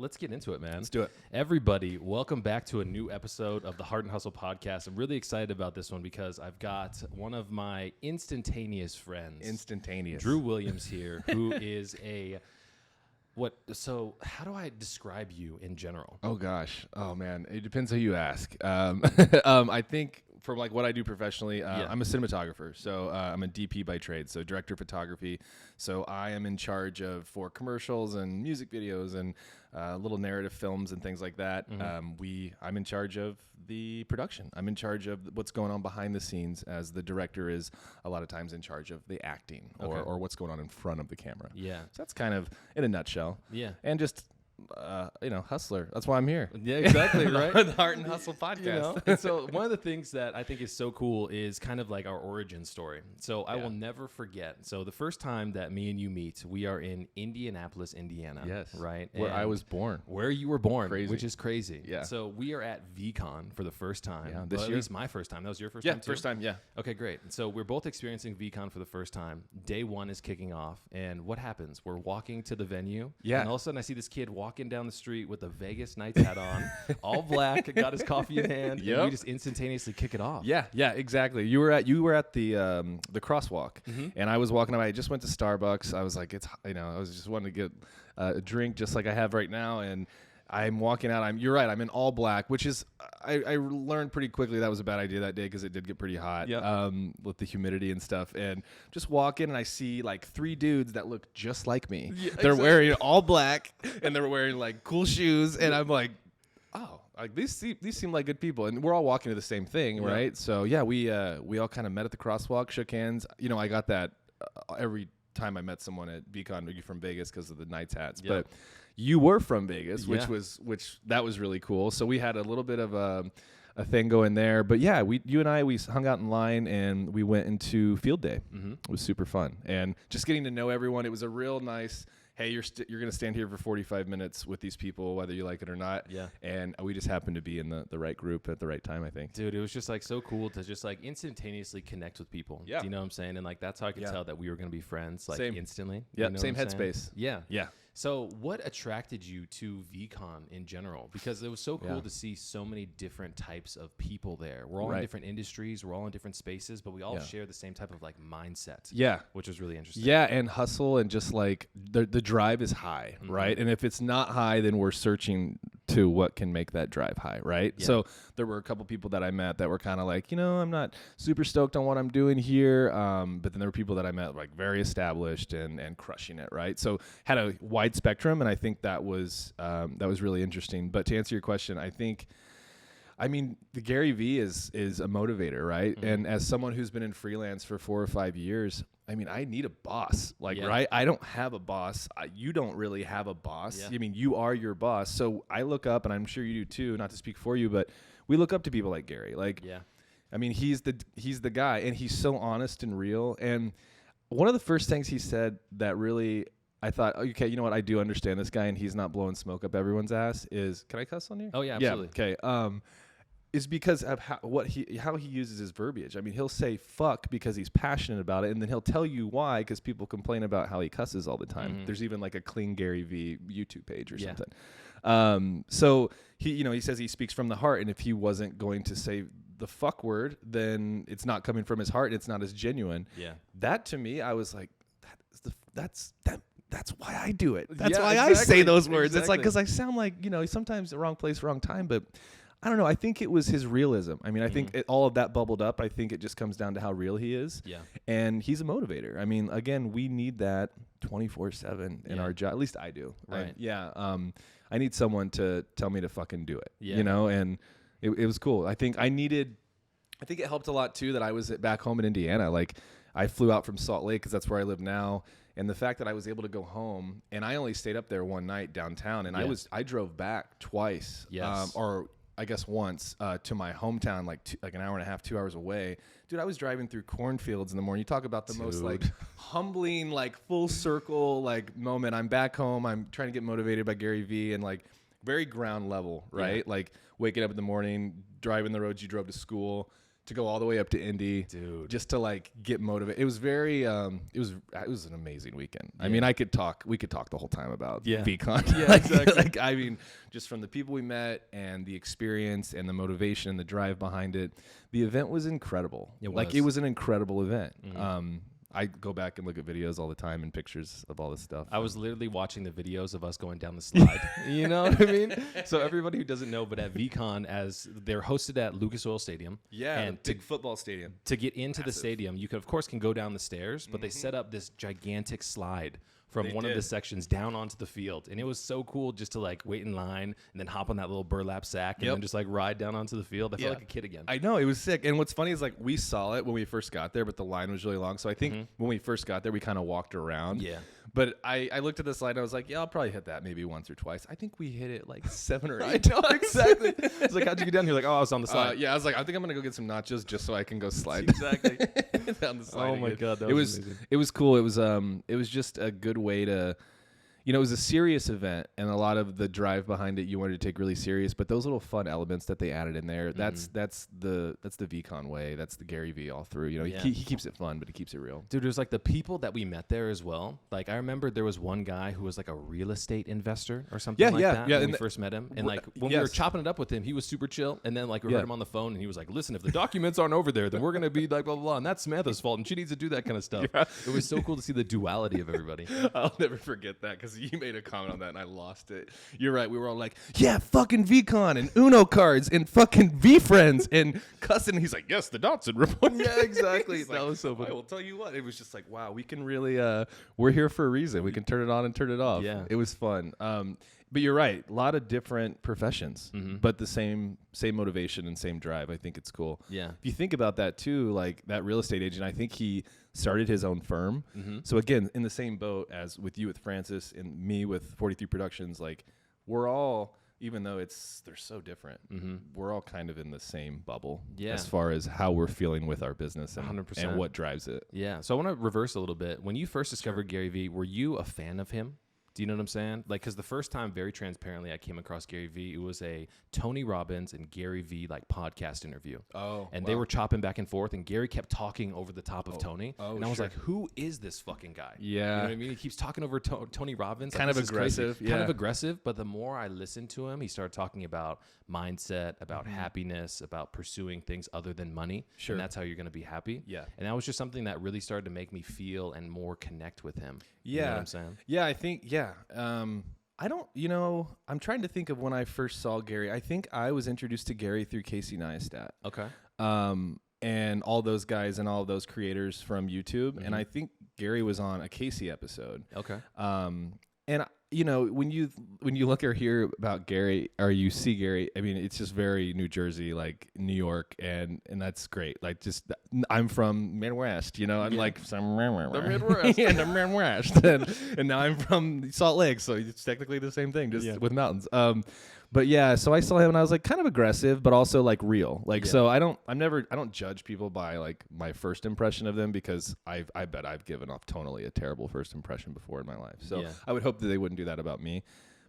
let's get into it, man. Let's do it. Everybody, welcome back to a new episode of the Heart and Hustle podcast. I'm really excited about this one because I've got one of my instantaneous friends. Drew Williams here, who is so how do I describe you in general? Oh, gosh. Oh, man. It depends who you ask. I think from like what I do professionally, I'm a cinematographer. So I'm a DP by trade, so director of photography. So I am in charge of for commercials and music videos and little narrative films and things like that. Mm-hmm. I'm in charge of the production. I'm in charge of what's going on behind the scenes, as the director is a lot of times in charge of the acting or what's going on in front of the camera. Yeah. So that's kind of in a nutshell. Yeah. And just hustler. That's why I'm here. Yeah, exactly, right? The Heart and Hustle podcast. You know? And so one of the things that I think is so cool is kind of like our origin story. So I will never forget. So the first time that me and you meet, we are in Indianapolis, Indiana. Yes. Right? Where I was born. Where you were born, Crazy. which is crazy. Yeah. So we are at VCon for the first time. Yeah, this At year. least my first time. That was your first time too? First time, yeah. Okay, great. And so we're both experiencing VCon for the first time. Day one is kicking off. And what happens? We're walking to the venue. Yeah. And all of a sudden I see this kid walking down the street with a Vegas Knights hat on, all black, got his coffee in hand, and we just instantaneously kick it off. Yeah, exactly. You were at the crosswalk, and I was walking by. I just went to Starbucks. I was like, I was just wanting to get a drink, just like I have right now, and I'm walking out. You're right. I'm in all black, which is I learned pretty quickly that was a bad idea that day because it did get pretty hot with the humidity and stuff. And just walk in and I see like three dudes that look just like me. Yeah, they're wearing all black and they're wearing like cool shoes. And I'm like, oh, like these seem like good people. And we're all walking to the same thing, right? So yeah, we all kind of met at the crosswalk, shook hands. I got that every time I met someone at VCon. Are you from Vegas because of the Knights hats? But you were from Vegas, which was really cool. So we had a little bit of a thing going there. But yeah, you and I hung out in line and we went into field day. It was super fun and just getting to know everyone. It was a real nice. Hey, you're going to stand here for 45 minutes with these people, whether you like it or not. Yeah. And we just happened to be in the right group at the right time, I think. Dude, it was just like so cool to just like instantaneously connect with people. Yeah. Do you know what I'm saying? And like that's how I could tell that we were going to be friends like instantly. Yeah. You know same headspace. Yeah. Yeah. So what attracted you to VCon in general? Because it was so cool to see so many different types of people there. We're all in different industries. We're all in different spaces, but we all share the same type of like mindset. Yeah. Which was really interesting. Yeah. And hustle and just like the drive is high, right? And if it's not high, then we're searching to what can make that drive high, right? Yeah. So there were a couple people that I met that were kind of like, I'm not super stoked on what I'm doing here. But then there were people that I met like very established and crushing it, right? So had a wide spectrum, and I think that was really interesting. But to answer your question, the Gary V is a motivator, right? And as someone who's been in freelance for 4 or 5 years, I need a boss, right? I don't have a boss. You don't really have a boss. Yeah. You are your boss. So I look up, and I'm sure you do too, not to speak for you, but we look up to people like Gary. He's the guy, and he's so honest and real. And one of the first things he said that really I thought, okay, you know what? I do understand this guy, and he's not blowing smoke up everyone's ass. Can I cuss on you? Oh yeah, absolutely. Yeah, okay. Is because of how he uses his verbiage. He'll say fuck because he's passionate about it, and then he'll tell you why because people complain about how he cusses all the time. There's even like a Clean Gary V YouTube page or something. So he says he speaks from the heart, and if he wasn't going to say the fuck word, then it's not coming from his heart. It's not as genuine. Yeah. That to me, I was like, that's why I do it. That's why I say those words. Exactly. It's like because I sound like sometimes the wrong place, wrong time, but. I don't know. I think it was his realism. I think all of that bubbled up. I think it just comes down to how real he is. Yeah. And he's a motivator. Again, we need that 24/7 in our job. At least I do. Right. I need someone to tell me to fucking do it. Yeah. And it was cool. I think it helped a lot too that I was back home in Indiana. Like I flew out from Salt Lake because that's where I live now. And the fact that I was able to go home and I only stayed up there one night downtown, and I drove back twice. Yes. I guess once to my hometown, like an hour and a half, 2 hours away. Dude, I was driving through cornfields in the morning. You talk about the most like humbling, like full circle like moment. I'm back home. I'm trying to get motivated by Gary V and like very ground level, right? Yeah. Like waking up in the morning, driving the roads you drove to school, to go all the way up to Indy, dude, just to like get motivated. It was very, it was an amazing weekend. I mean, we could talk the whole time about VCon. Yeah, exactly. Like, I mean, just from the people we met and the experience and the motivation and the drive behind it, the event was incredible. It was an incredible event. I go back and look at videos all the time and pictures of all this stuff. I was literally watching the videos of us going down the slide. You know what I mean? So everybody who doesn't know, but at VCon, as they're hosted at Lucas Oil Stadium. Yeah, and big football stadium. To get into the stadium, you can go down the stairs, but they set up this gigantic slide from one of the sections down onto the field. And it was so cool just to like wait in line and then hop on that little burlap sack and then just like ride down onto the field. I felt like a kid again. I know, it was sick. And what's funny is like we saw it when we first got there, but the line was really long. So I think when we first got there, we kind of walked around. Yeah. But I looked at the slide and I was like, yeah, I'll probably hit that maybe once or twice. I think we hit it like 7 or 8 times. Exactly. I was like, how'd you get down here? Like, oh, I was on the slide. Yeah, I was like, I think I'm going to go get some nachos just so I can go slide. Exactly. Down the slide. Oh my God, it was amazing. It was cool. It was just a good way to, you know, it was a serious event, and a lot of the drive behind it you wanted to take really serious. But those little fun elements that they added in there, that's the VCon way. That's the Gary V all through. You know, he keeps it fun, but he keeps it real. Dude, it was like the people that we met there as well. Like I remember there was one guy who was like a real estate investor or something like that when we first met him. And like when we were chopping it up with him, he was super chill. And then like we heard him on the phone, and he was like, "Listen, if the documents aren't over there, then we're gonna be like blah blah blah, and that's Samantha's fault, and she needs to do that kind of stuff." Yeah. It was so cool to see the duality of everybody. I'll never forget that because you made a comment on that and I lost it. You're right. We were all like, yeah, fucking VCon and Uno cards and fucking V-Friends and cussing. And he's like, yes, the Dotson report. Yeah, exactly. That was so funny. I will tell you what, it was just like, wow, we can really, we're here for a reason. We can turn it on and turn it off. Yeah. It was fun. But you're right. A lot of different professions, but the same motivation and same drive. I think it's cool. Yeah. If you think about that too, like that real estate agent, I think he started his own firm. So again, in the same boat as with you with Francis and me with 43 Productions, like we're all, even though they're so different, we're all kind of in the same bubble as far as how we're feeling with our business and 100%. And what drives it. Yeah. So I want to reverse a little bit. When you first discovered Gary V, were you a fan of him? Do you know what I'm saying? Like, because the first time, very transparently, I came across Gary V, it was a Tony Robbins and Gary V like podcast interview. Oh, and they were chopping back and forth, and Gary kept talking over the top of Tony. And I was like, who is this fucking guy? Yeah. You know what I mean? He keeps talking over Tony Robbins. Kind of aggressive. Yeah. Kind of aggressive. But the more I listened to him, he started talking about mindset, about happiness, about pursuing things other than money. Sure. And that's how you're going to be happy. Yeah. And that was just something that really started to make me feel and more connect with him. Yeah. You know what I'm saying? Yeah, I think, I don't, I'm trying to think of when I first saw Gary. I think I was introduced to Gary through Casey Neistat. Okay. And all those guys and all those creators from YouTube. And I think Gary was on a Casey episode. Okay. And when you look or hear about Gary or you see Gary, I mean, it's just very New Jersey, like New York, and that's great. Like, just I'm from Midwest, I'm like some the Midwest, and the Midwest, and now I'm from Salt Lake, so it's technically the same thing, just with mountains. But yeah, so I saw him and I was like kind of aggressive, but also like real. Like, so I don't judge people by like my first impression of them because I bet I've given off tonally a terrible first impression before in my life. So I would hope that they wouldn't do that about me.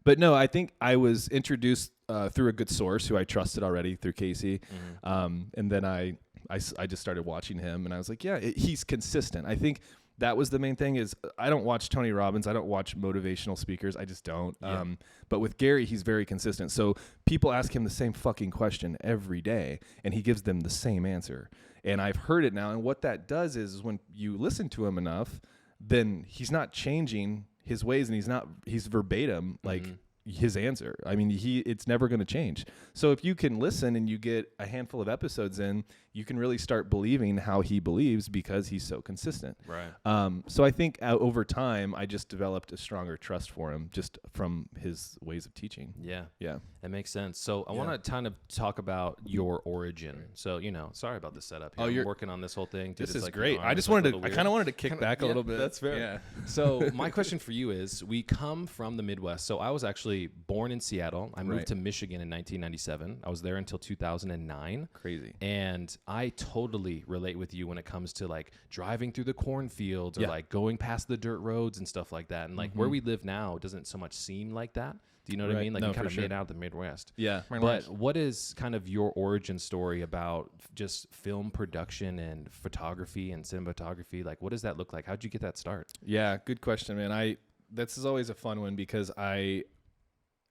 But no, I think I was introduced through a good source who I trusted already through Casey. And then I just started watching him and I was like, yeah, he's consistent. I think that was the main thing is I don't watch Tony Robbins. I don't watch motivational speakers. I just don't. Yeah. But with Gary, he's very consistent. So people ask him the same fucking question every day, and he gives them the same answer. And I've heard it now. And what that does is when you listen to him enough, then he's not changing his ways, and he's verbatim like his answer. I mean, it's never going to change. So if you can listen and you get a handful of episodes in, you can really start believing how he believes because he's so consistent. Right. So I think over time, I just developed a stronger trust for him just from his ways of teaching. Yeah. Yeah. That makes sense. So I want to kind of talk about your origin. So, sorry about the setup here. I'm working on this whole thing. This is great. I just wanted to, I kind of wanted to kick back a little bit. That's fair. Yeah. So my question for you is, we come from the Midwest. So I was actually actually born in Seattle. I moved to Michigan in 1997. I was there until 2009. Crazy. And I totally relate with you when it comes to like driving through the cornfields or like going past the dirt roads and stuff like that. And like where we live now doesn't so much seem like that. Do you know what I mean? Like you kind of made out of the Midwest. Yeah. But what is kind of your origin story about just film production and photography and cinematography? Like, what does that look like? How'd you get that start? Yeah, good question, man. This is always a fun one because I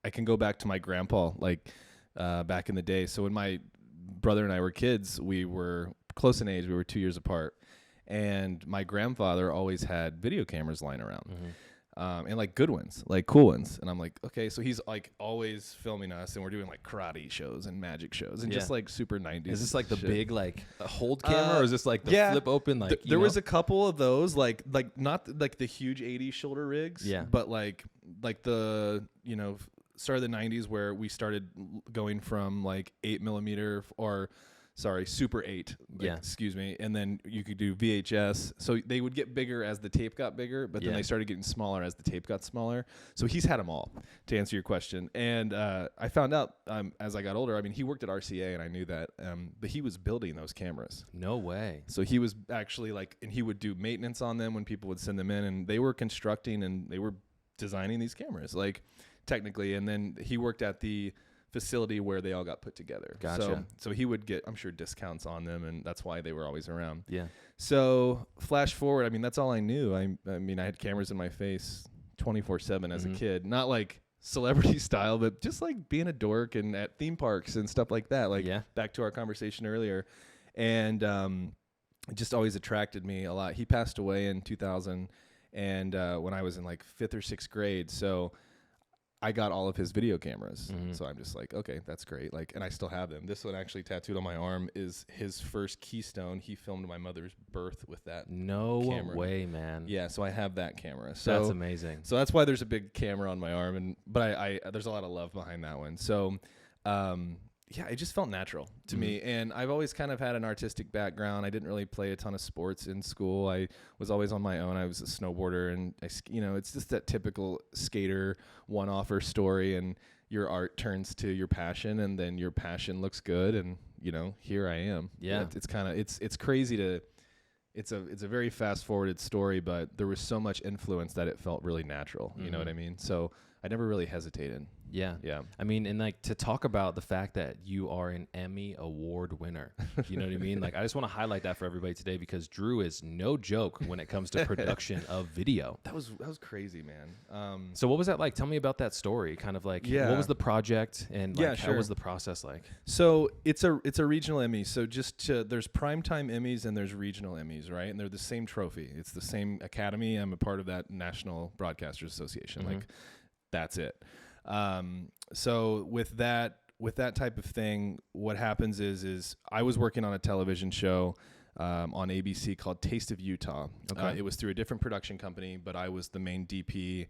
can go back to my grandpa, like back in the day. So when my brother and I were kids, we were close in age. We were 2 years apart. And my grandfather always had video cameras lying around. And like good ones, like cool ones. And I'm like, okay, so he's like always filming us and we're doing like karate shows and magic shows and just like super 90s. Is this like the big like hold camera or is this like the flip open? Like there was a couple of those, like not like the huge 80s shoulder rigs, but like the, start of the 90s where we started going from like 8mm or Super 8. Excuse me. And then you could do VHS. So they would get bigger as the tape got bigger, but then they started getting smaller as the tape got smaller. So he's had them all, to answer your question. And I found out as I got older, I mean, he worked at RCA and I knew that, but he was building those cameras. No way. So he was actually and he would do maintenance on them when people would send them in, and they were constructing and they were designing these cameras, like technically. And then he worked at the facility where they all got put together. Gotcha. So he would get, I'm sure, discounts on them, and that's why they were always around. Yeah. So flash forward, I mean, that's all I knew. I mean, I had cameras in my face 24/7 as a kid, not like celebrity style, but just like being a dork and at theme parks and stuff like that. Like back to our conversation earlier, and it just always attracted me a lot. He passed away in 2000, and when I was in like 5th or 6th grade, so I got all of his video cameras. So I'm just like, okay, that's great. Like, and I still have them. This one actually tattooed on my arm is his first Keystone. He filmed my mother's birth with that camera. Way, man. Yeah, so I have that camera. So that's amazing. So that's why there's a big camera on my arm, but I there's a lot of love behind that one. So yeah, it just felt natural to me. And I've always kind of had an artistic background. I didn't really play a ton of sports in school. I was always on my own. I was a snowboarder, and it's just that typical skater one-offer story, and your art turns to your passion, and then your passion looks good, and here I am. Yeah. It's kind of it's crazy to it's a very fast-forwarded story, but there was so much influence that it felt really natural. You know what I mean? So I never really hesitated. Yeah. Yeah. I mean, and like to talk about the fact that you are an Emmy Award winner, you know what I mean? Like, I just want to highlight that for everybody today because Drew is no joke when it comes to production of video. That was crazy, man. So what was that like? Tell me about that story. Kind of like, what was the project and like, how was the process like? So it's a regional Emmy. So there's primetime Emmys and there's regional Emmys, right? And they're the same trophy. It's the same academy. I'm a part of that National Broadcasters Association. Like, that's it. So with that type of thing, what happens is I was working on a television show on ABC called Taste of Utah. Okay. It was through a different production company, but I was the main DP.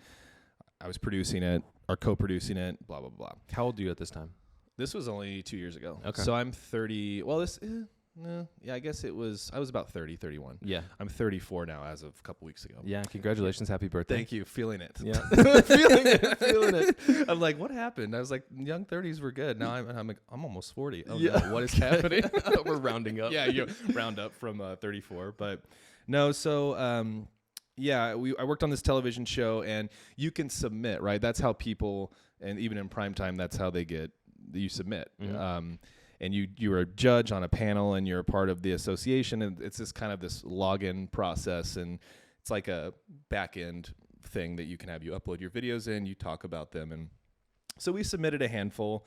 I was producing it or co-producing it, blah, blah, blah. How old are you at this time? This was only 2 years ago. Okay. So I'm 30. Well, I guess I was about 30, 31. Yeah. I'm 34 now as of a couple weeks ago. Yeah. Congratulations. Happy birthday. Thank you. Feeling it. Yeah. feeling it. I'm like, what happened? I was like, young 30s were good. Now I'm like, I'm almost 40. Oh, yeah. No, what is happening? We're rounding up. Yeah. You round up from 34. But no, so I worked on this television show, and you can submit, right? That's how people, and even in prime time, that's how you submit. And you're a judge on a panel, and you're a part of the association, and it's this kind of this login process, and it's like a back end thing that you can have you upload your videos in, you talk about them, and so we submitted a handful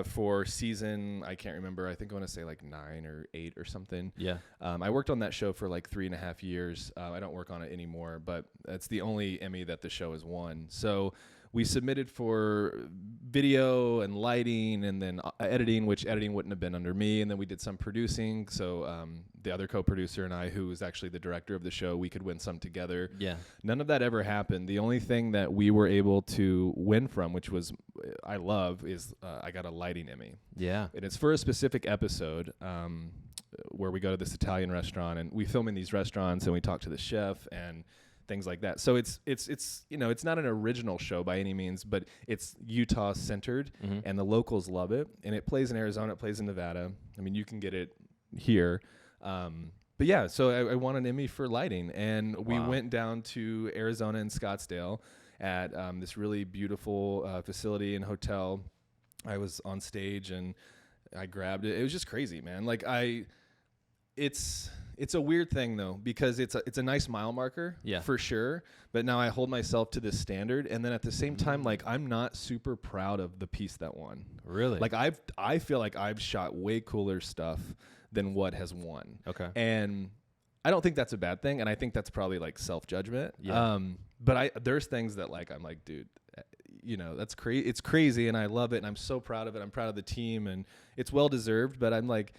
for season, I can't remember, I think I want to say like 9 or 8 or something. Yeah. I worked on that show for like 3.5 years. I don't work on it anymore, but it's the only Emmy that the show has won. So we submitted for video and lighting and then editing, which editing wouldn't have been under me. And then we did some producing. So the other co-producer and I, who was actually the director of the show, we could win some together. Yeah. None of that ever happened. The only thing that we were able to win from, which was I love, is I got a lighting Emmy. Yeah. And it's for a specific episode where we go to this Italian restaurant, and we film in these restaurants, and we talk to the chef, and things like that. So it's you know, it's not an original show by any means, but it's Utah centered, and the locals love it. And it plays in Arizona, it plays in Nevada. I mean, you can get it here. But yeah, so I won an Emmy for lighting, and we went down to Arizona and Scottsdale at this really beautiful facility and hotel. I was on stage and I grabbed it. It was just crazy, man. Like it's a weird thing though, because it's a nice mile marker, for sure. But now I hold myself to this standard, and then at the same time, like I'm not super proud of the piece that won. Really? Like I feel like I've shot way cooler stuff than what has won. Okay. And I don't think that's a bad thing, and I think that's probably like self-judgment. Yeah. But there's things that like I'm like, dude, you know, that's crazy. It's crazy, and I love it, and I'm so proud of it. I'm proud of the team, and it's well deserved. But I'm like,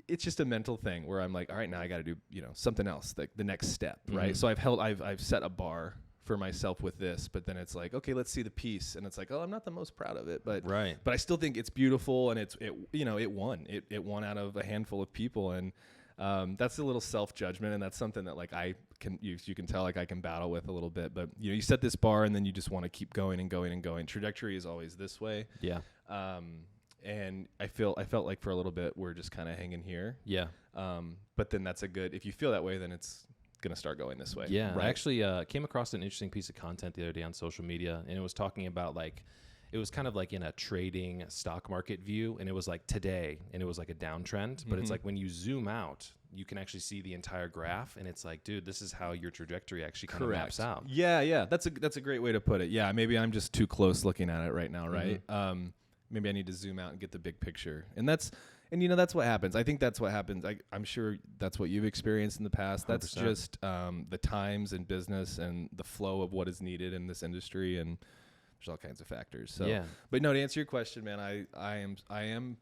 it's just a mental thing where I'm like, all right, now I got to do, you know, something else, like the next step, right? So I've set a bar for myself with this, but then it's like, okay, let's see the piece, and it's like, oh, I'm not the most proud of it, but I still think it's beautiful, and it you know, it won out of a handful of people, and that's a little self-judgment, and that's something that like you can tell like I can battle with a little bit. But you know, you set this bar, and then you just want to keep going and going and going. Trajectory is always this way. Yeah. And I felt like for a little bit we're just kind of hanging here. Yeah. But then that's if you feel that way, then it's going to start going this way. Yeah. Right? I actually came across an interesting piece of content the other day on social media, and it was talking about like, it was kind of like in a trading stock market view, and it was like today, and it was like a downtrend, but it's like when you zoom out, you can actually see the entire graph, and it's like, dude, this is how your trajectory actually kind of maps out. Yeah. That's a great way to put it. Yeah. Maybe I'm just too close looking at it right now. Right. Maybe I need to zoom out and get the big picture. And you know, that's what happens. I think that's what happens. I'm sure that's what you've experienced in the past. 100%. That's just the times and business and the flow of what is needed in this industry, and there's all kinds of factors. So, yeah. But no, to answer your question, man, I am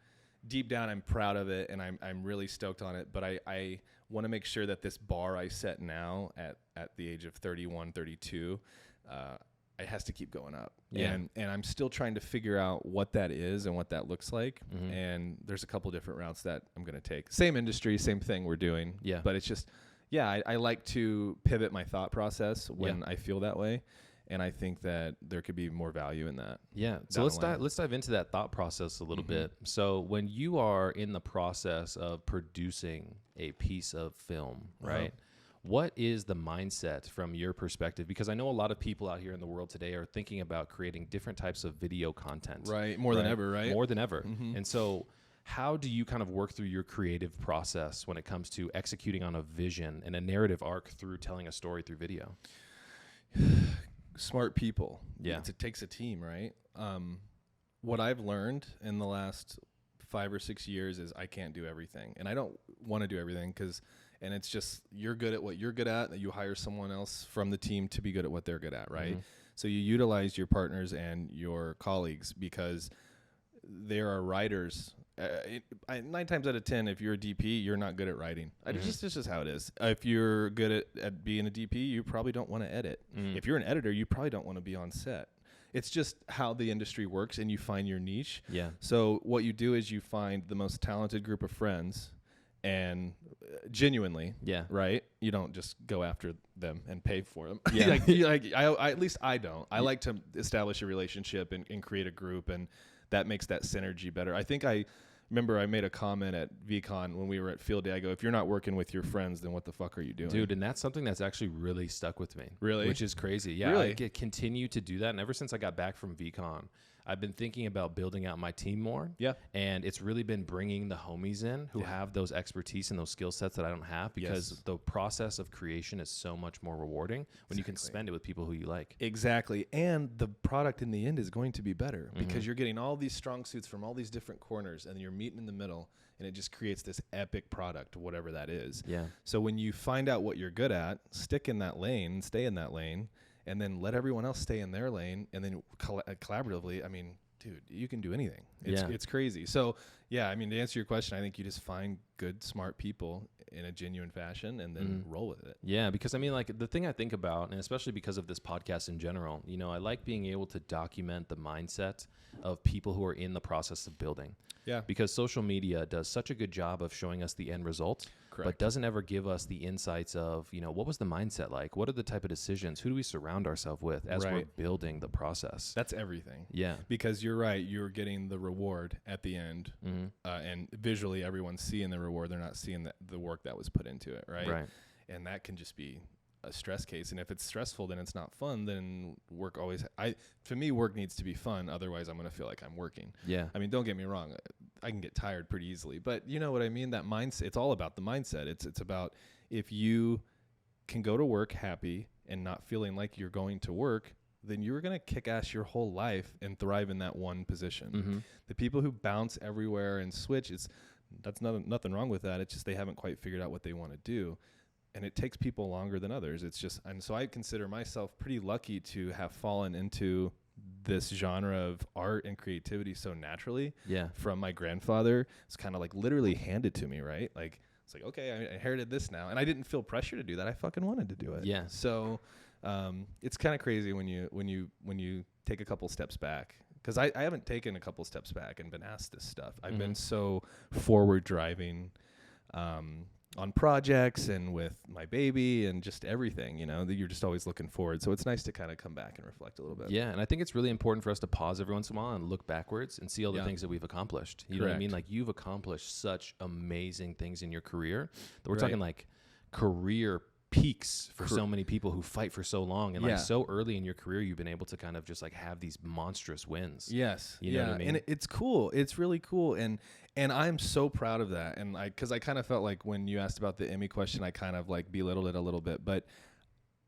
deep down, I'm proud of it, and I'm really stoked on it. But I want to make sure that this bar I set now at the age of 31, 32, it has to keep going up. Yeah. And I'm still trying to figure out what that is and what that looks like. And there's a couple different routes that I'm going to take. Same industry, same thing we're doing. Yeah. But it's just, I like to pivot my thought process when I feel that way. And I think that there could be more value in that. Yeah. So let's dive into that thought process a little bit. So when you are in the process of producing a piece of film, right? What is the mindset from your perspective? Because I know a lot of people out here in the world today are thinking about creating different types of video content. Right. More than ever, right? More than ever. And so how do you kind of work through your creative process when it comes to executing on a vision and a narrative arc through telling a story through video? Smart people. Yeah. It takes a team, right? What I've learned in the last 5 or 6 years is I can't do everything. And I don't want to do everything and it's just, you're good at what you're good at, that you hire someone else from the team to be good at what they're good at, right? So you utilize your partners and your colleagues, because there are writers. 9 times out of 10, if you're a DP, you're not good at writing. It's just how it is. If you're good at being a DP, you probably don't want to edit. If you're an editor, you probably don't want to be on set. It's just how the industry works, and you find your niche. Yeah. So what you do is you find the most talented group of friends, and genuinely, right? You don't just go after them and pay for them. Yeah. At least I don't. I like to establish a relationship and create a group, and that makes that synergy better. I think I remember I made a comment at VCon when we were at Field Day. I go, if you're not working with your friends, then what the fuck are you doing? Dude, and that's something that's actually really stuck with me. Really? Which is crazy. Yeah, really? I continue to do that. And ever since I got back from VCon, I've been thinking about building out my team more. Yeah. And it's really been bringing the homies in who have those expertise and those skill sets that I don't have, because the process of creation is so much more rewarding when you can spend it with people who you like. Exactly. And the product in the end is going to be better, because you're getting all these strong suits from all these different corners, and you're meeting in the middle, and it just creates this epic product, whatever that is. Yeah. So when you find out what you're good at, stick in that lane, stay in that lane, and then let everyone else stay in their lane, and then collaboratively, I mean, dude, you can do anything. It's crazy. So, yeah, I mean, to answer your question, I think you just find good, smart people in a genuine fashion, and then roll with it. Yeah, because I mean, like, the thing I think about, and especially because of this podcast in general, you know, I like being able to document the mindset of people who are in the process of building. Yeah. Because social media does such a good job of showing us the end result. but doesn't ever give us the insights of, you know, what was the mindset like? What are the type of decisions? Who do we surround ourselves with as we're building the process? That's everything. Yeah. Because you're right. You're getting the reward at the end. And visually, everyone's seeing the reward. They're not seeing the work that was put into it, right? Right. And that can just be a stress case. And if it's stressful, then it's not fun. Then work always, to me, work needs to be fun. Otherwise, I'm going to feel like I'm working. Yeah. I mean, don't get me wrong. I can get tired pretty easily, but you know what I mean? That mindset, it's all about the mindset. It's about if you can go to work happy and not feeling like you're going to work, then you're going to kick ass your whole life and thrive in that one position. The people who bounce everywhere and switch, that's nothing wrong with that. It's just they haven't quite figured out what they want to do. And it takes people longer than others. And so I consider myself pretty lucky to have fallen into this genre of art and creativity so naturally from my grandfather. It's kind of like literally handed to me, right? Like, it's like, okay, I inherited this now. And I didn't feel pressure to do that. I fucking wanted to do it. Yeah. So it's kind of crazy when you take a couple steps back. Because I haven't taken a couple steps back and been asked this stuff. I've been so forward driving on projects and with my baby and just everything, you know, that you're just always looking forward. So it's nice to kind of come back and reflect a little bit. Yeah. And I think it's really important for us to pause every once in a while and look backwards and see all the things that we've accomplished. You know what I mean? Like, you've accomplished such amazing things in your career that we're talking like career peaks for so many people who fight for so long, and like so early in your career you've been able to kind of just like have these monstrous wins. Yes. You know what I mean? And it's cool. It's really cool. And I'm so proud of that. And because I kind of felt like when you asked about the Emmy question, I kind of like belittled it a little bit, but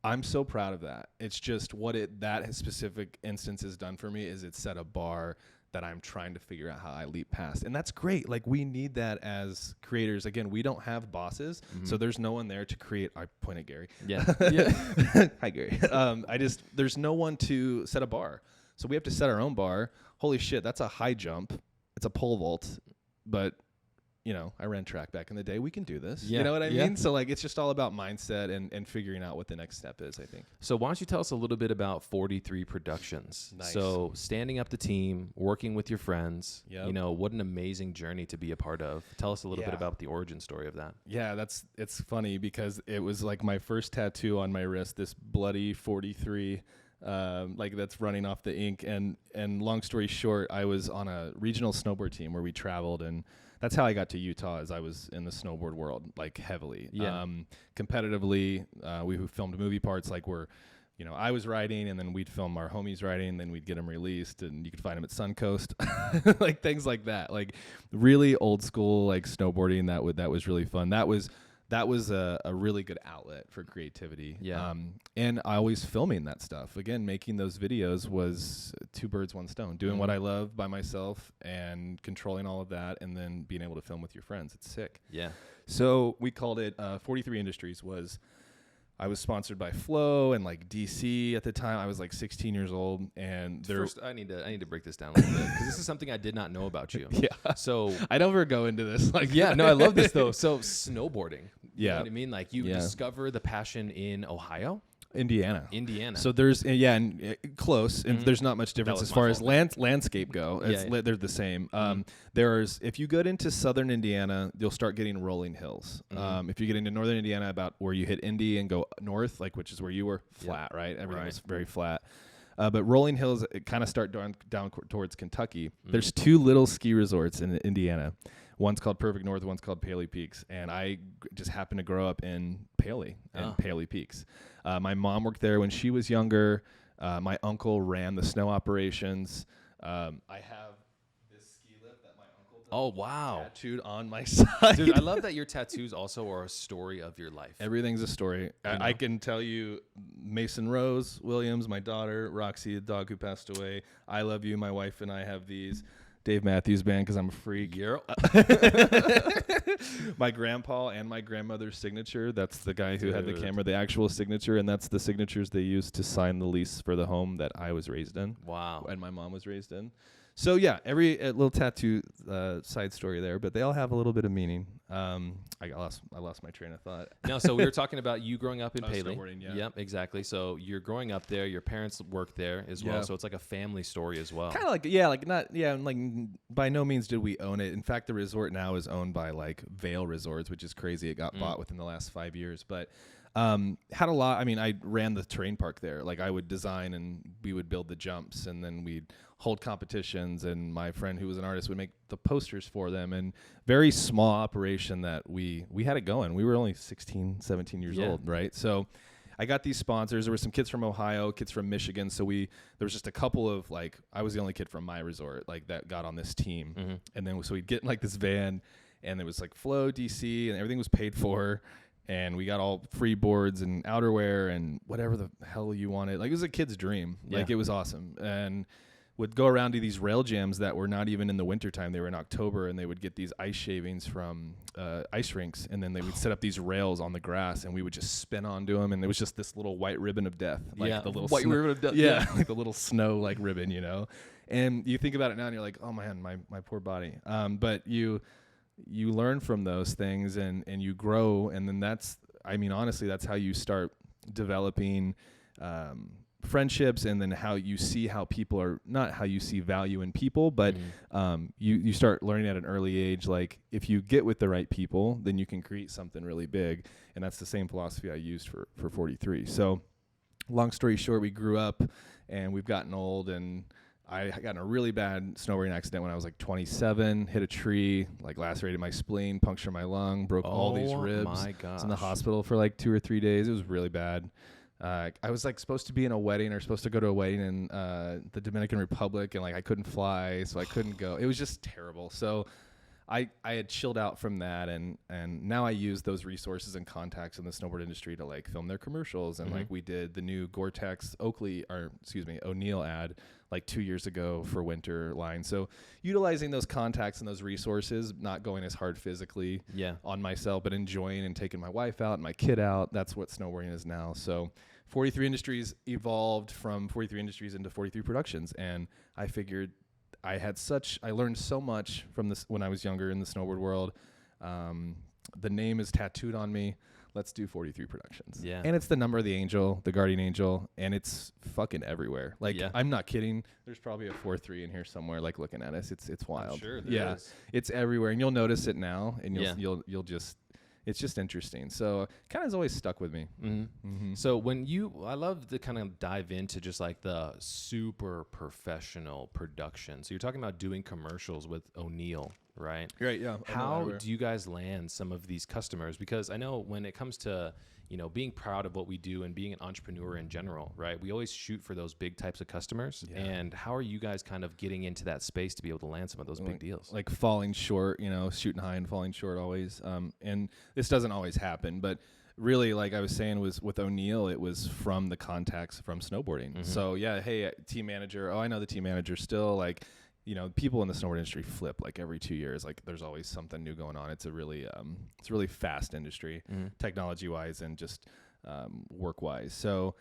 I'm so proud of that. It's just that specific instance has done for me is it set a bar that I'm trying to figure out how I leap past. And that's great. Like, we need that as creators. Again, we don't have bosses, so there's no one there to create. I point at Gary. Yeah. Hi, Gary. There's no one to set a bar. So we have to set our own bar. Holy shit, that's a high jump. It's a pole vault. But, you know, I ran track back in the day. We can do this. You know what I mean? So, like, it's just all about mindset and figuring out what the next step is, I think. So why don't you tell us a little bit about 43 Productions? Nice. So standing up the team, working with your friends, you know, what an amazing journey to be a part of. Tell us a little bit about the origin story of that. Yeah, it's funny because it was like my first tattoo on my wrist, this bloody 43, like that's running off the ink. And long story short, I was on a regional snowboard team where we traveled, and that's how I got to Utah, as I was in the snowboard world, like heavily. Competitively, we filmed movie parts, like you know, I was riding, and then we'd film our homies riding, then we'd get them released, and you could find them at Suncoast, like things like that, like really old school, like snowboarding. That was really fun. That was a really good outlet for creativity. And I always filming that stuff. Again, making those videos was two birds, one stone. Doing what I love by myself and controlling all of that, and then being able to film with your friends. It's sick. Yeah. So we called it 43 Industries. I was sponsored by Flow and like DC at the time. I was like 16 years old, and first I need to break this down a little bit, because this is something I did not know about you. So I never go into this like no, I love this though. So snowboarding. You know what I mean? Like, you discover the passion in Ohio? Indiana. So there's close, and there's not much difference as far as landscape go. They're the same. If you get into southern Indiana, you'll start getting rolling hills. If you get into northern Indiana, about where you hit Indy and go north, like, which is where you were, flat, right? Everything was very flat. But rolling hills kind of start down towards Kentucky. There's two little ski resorts in Indiana. One's called Perfect North, one's called Paley Peaks. And I just happened to grow up in Paley and Paley Peaks. My mom worked there when she was younger. My uncle ran the snow operations. I have this ski lift that my uncle Oh, wow. Tattooed on my side. Dude, I love that your tattoos also are a story of your life. Everything's a story. I can tell you Mason Rose Williams, my daughter, Roxy, the dog who passed away. I love you. My wife and I have these. Dave Matthews Band, because I'm a freak. My grandpa and my grandmother's signature. That's the guy who had the camera, the actual signature, and that's the signatures they used to sign the lease for the home that I was raised in. Wow. And my mom was raised in. So yeah, every little tattoo side story there, but they all have a little bit of meaning. I lost my train of thought. No, so we were talking about you growing up in Paley. Snowboarding, yeah. Yep, exactly. So you're growing up there. Your parents work there as well. So it's like a family story as well. Kind of like by no means did we own it. In fact, the resort now is owned by like Vail Resorts, which is crazy. It got bought within the last 5 years, but had a lot. I mean, I ran the terrain park there. Like I would design and we would build the jumps, and then we'd hold competitions, and my friend who was an artist would make the posters for them. And very small operation that we had it going. We were only 16, 17 years old, right? So I got these sponsors. There were some kids from Ohio, kids from Michigan. So there was just a couple of like, I was the only kid from my resort like that got on this team. And then so we'd get in like this van, and there was like Flow DC, and everything was paid for. And we got all free boards and outerwear and whatever the hell you wanted. Like it was a kid's dream. Like it was awesome. And would go around to these rail jams that were not even in the wintertime. They were in October, and they would get these ice shavings from ice rinks, and then they would set up these rails on the grass, and we would just spin onto them, and it was just this little white ribbon of death. Like the little white ribbon of death. Yeah, like the little snow like ribbon, you know? And you think about it now, and you're like, oh man, my poor body. But you learn from those things, and you grow, and then honestly, that's how you start developing friendships, and then how you see how people are, not how you see value in people, but you start learning at an early age, like if you get with the right people, then you can create something really big. And that's the same philosophy I used for 43. So long story short, we grew up and we've gotten old, and I got in a really bad snowboarding accident when I was like 27, hit a tree, like lacerated my spleen, punctured my lung, broke all these ribs. My gosh. I was in the hospital for like 2 or 3 days. It was really bad. I was like supposed to be in a wedding, or supposed to go to a wedding in the Dominican Republic, and like I couldn't fly, so I couldn't go. It was just terrible. So I had chilled out from that, and now I use those resources and contacts in the snowboard industry to like film their commercials. And like we did the new Gore-Tex O'Neill ad like 2 years ago for winter line. So utilizing those contacts and those resources, not going as hard physically on myself, but enjoying and taking my wife out and my kid out. That's what snowboarding is now. So 43 Industries evolved from 43 Industries into 43 Productions. And I figured I learned so much from this when I was younger in the snowboard world. The name is tattooed on me. Let's do 43 Productions. Yeah. And it's the number of the angel, the guardian angel, and it's fucking everywhere. Like, I'm not kidding. There's probably a 4-3 in here somewhere, like looking at us. It's wild. I'm sure there is. It's everywhere, and you'll notice it now, and you'll just, it's just interesting. So kind of has always stuck with me. So I love to kind of dive into just like the super professional production. So you're talking about doing commercials with O'Neill, right? Right, yeah. How do you guys land some of these customers? Because I know when it comes to, being proud of what we do and being an entrepreneur in general, right? We always shoot for those big types of customers. Yeah. And how are you guys kind of getting into that space to be able to land some of those big deals? Like falling short, shooting high and falling short always. And this doesn't always happen, but really, like I was saying, was with O'Neill, it was from the contacts from snowboarding. So hey, team manager. Oh, I know the team manager still. Like, people in the snowboard industry flip like every 2 years. Like there's always something new going on. It's a really fast industry, technology wise and just work wise. So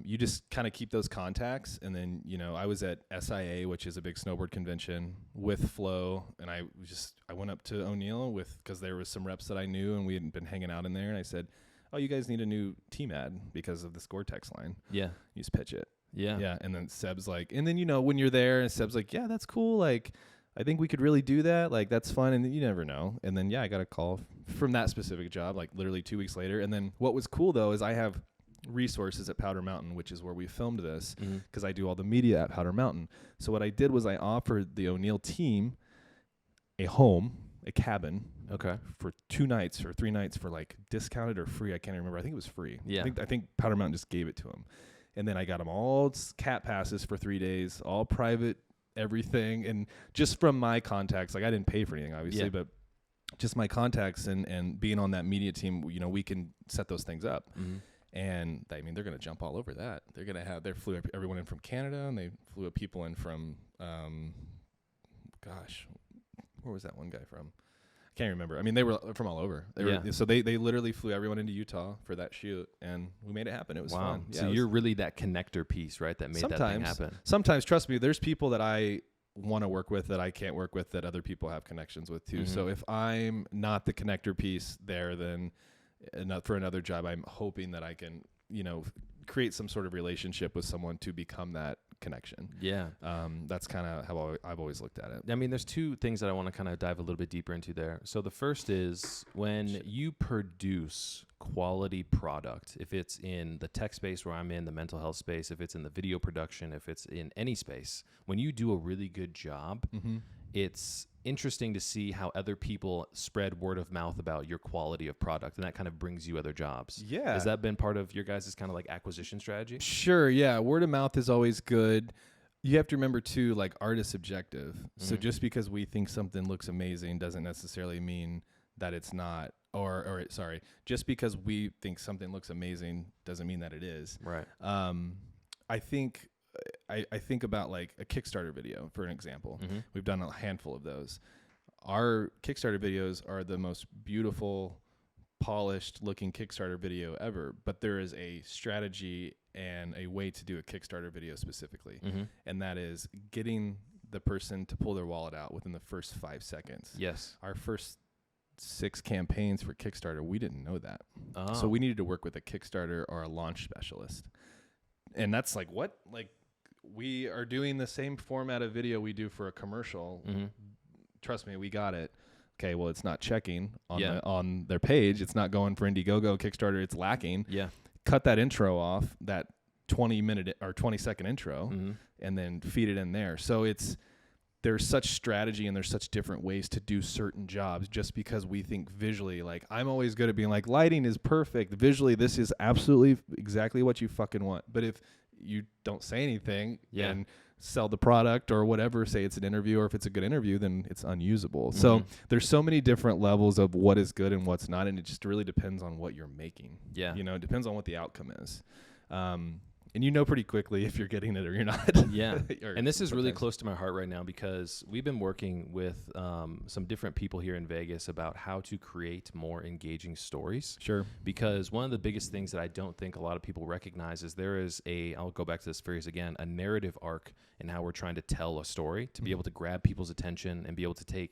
you just kind of keep those contacts. And then, I was at SIA, which is a big snowboard convention with Flow. And I went up to O'Neill because there was some reps that I knew and we had been hanging out in there. And I said, oh, you guys need a new team ad because of this Gore-Tex line. Yeah. You just pitch it. Yeah. And then Seb's like, and then, when you're there and Seb's like, yeah, that's cool. Like, I think we could really do that. Like, that's fun. And then you never know. And then, I got a call from that specific job, like literally 2 weeks later. And then what was cool though, is I have resources at Powder Mountain, which is where we filmed this, because I do all the media at Powder Mountain. So what I did was I offered the O'Neill team a cabin. Okay. For 2 nights or 3 nights for like discounted or free. I can't remember. I think it was free. Yeah. I think Powder Mountain just gave it to them. And then I got them all cat passes for 3 days, all private, everything. And just from my contacts, like I didn't pay for anything, obviously, but just my contacts and being on that media team, we can set those things up. And I mean, they're going to jump all over that. They're going to they flew everyone in from Canada, and they flew people in from, where was that one guy from? Can't remember. I mean, they were from all over. So they literally flew everyone into Utah for that shoot, and we made it happen. It was fun. Yeah, so you're really that connector piece, right? That made that thing happen. Sometimes, trust me, there's people that I want to work with that I can't work with that other people have connections with too. So if I'm not the connector piece there, then for another job, I'm hoping that I can, create some sort of relationship with someone to become that connection. Yeah. That's kind of how I've always looked at it. I mean, there's two things that I want to kind of dive a little bit deeper into there. So the first is when you produce quality product, if it's in the tech space where I'm in, the mental health space, if it's in the video production, if it's in any space, when you do a really good job, it's interesting to see how other people spread word of mouth about your quality of product, and that kind of brings you other jobs. Yeah. Has that been part of your guys' kind of like acquisition strategy? Sure. Yeah. Word of mouth is always good. You have to remember too, like, art is subjective. So just because we think something looks amazing doesn't necessarily mean that it's not, just because we think something looks amazing doesn't mean that it is. Right. I think about like a Kickstarter video, for an example. We've done a handful of those. Our Kickstarter videos are the most beautiful, polished looking Kickstarter video ever, but there is a strategy and a way to do a Kickstarter video specifically. And that is getting the person to pull their wallet out within the first 5 seconds. Yes. Our first 6 campaigns for Kickstarter, we didn't know that. Oh. So we needed to work with a Kickstarter or a launch specialist. And that's like, what? Like, we are doing the same format of video we do for a commercial. Trust me, we got it. Okay, well, it's not checking on their page. It's not going for Indiegogo, Kickstarter. It's lacking. Yeah. Cut that intro off, that 20-minute or 20-second intro, and then feed it in there. So there's such strategy and there's such different ways to do certain jobs just because we think visually. Like, I'm always good at being like, lighting is perfect. Visually, this is absolutely exactly what you fucking want. But if you don't say anything and sell the product or whatever, say it's an interview, or if it's a good interview, then it's unusable. So there's so many different levels of what is good and what's not, and it just really depends on what you're making. Yeah. It depends on what the outcome is. And pretty quickly if you're getting it or you're not. Yeah. And this is really close to my heart right now because we've been working with some different people here in Vegas about how to create more engaging stories. Sure. Because one of the biggest things that I don't think a lot of people recognize is there is I'll go back to this phrase again, a narrative arc in how we're trying to tell a story to be able to grab people's attention and be able to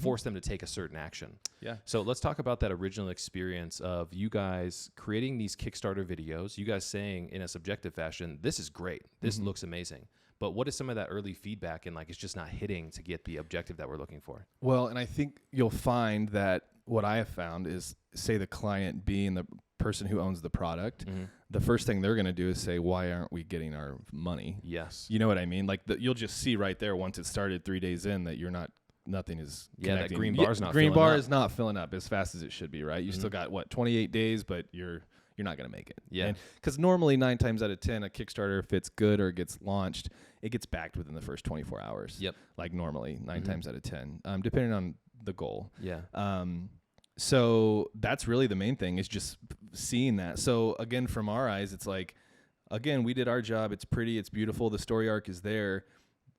force them to take a certain action. Yeah. So let's talk about that original experience of you guys creating these Kickstarter videos, you guys saying in a subjective fashion, this is great, this looks amazing. But what is some of that early feedback and like it's just not hitting to get the objective that we're looking for? Well, and I think you'll find that what I have found is, say the client being the person who owns the product, the first thing they're going to do is say, why aren't we getting our money? Yes. You know what I mean? Like you'll just see right there once it started 3 days in that nothing is connecting. That green bar's not green filling bar up. is not filling up as fast as it should be, right? You still got 28 days, but you're not going to make it. Yeah. Because normally 9 times out of 10, a Kickstarter, if it's good or it gets launched, it gets backed within the first 24 hours. Yep. Like normally 9 times out of 10, depending on the goal. Yeah. So that's really the main thing is just seeing that. So again, from our eyes, it's like, again, we did our job. It's pretty, it's beautiful. The story arc is there,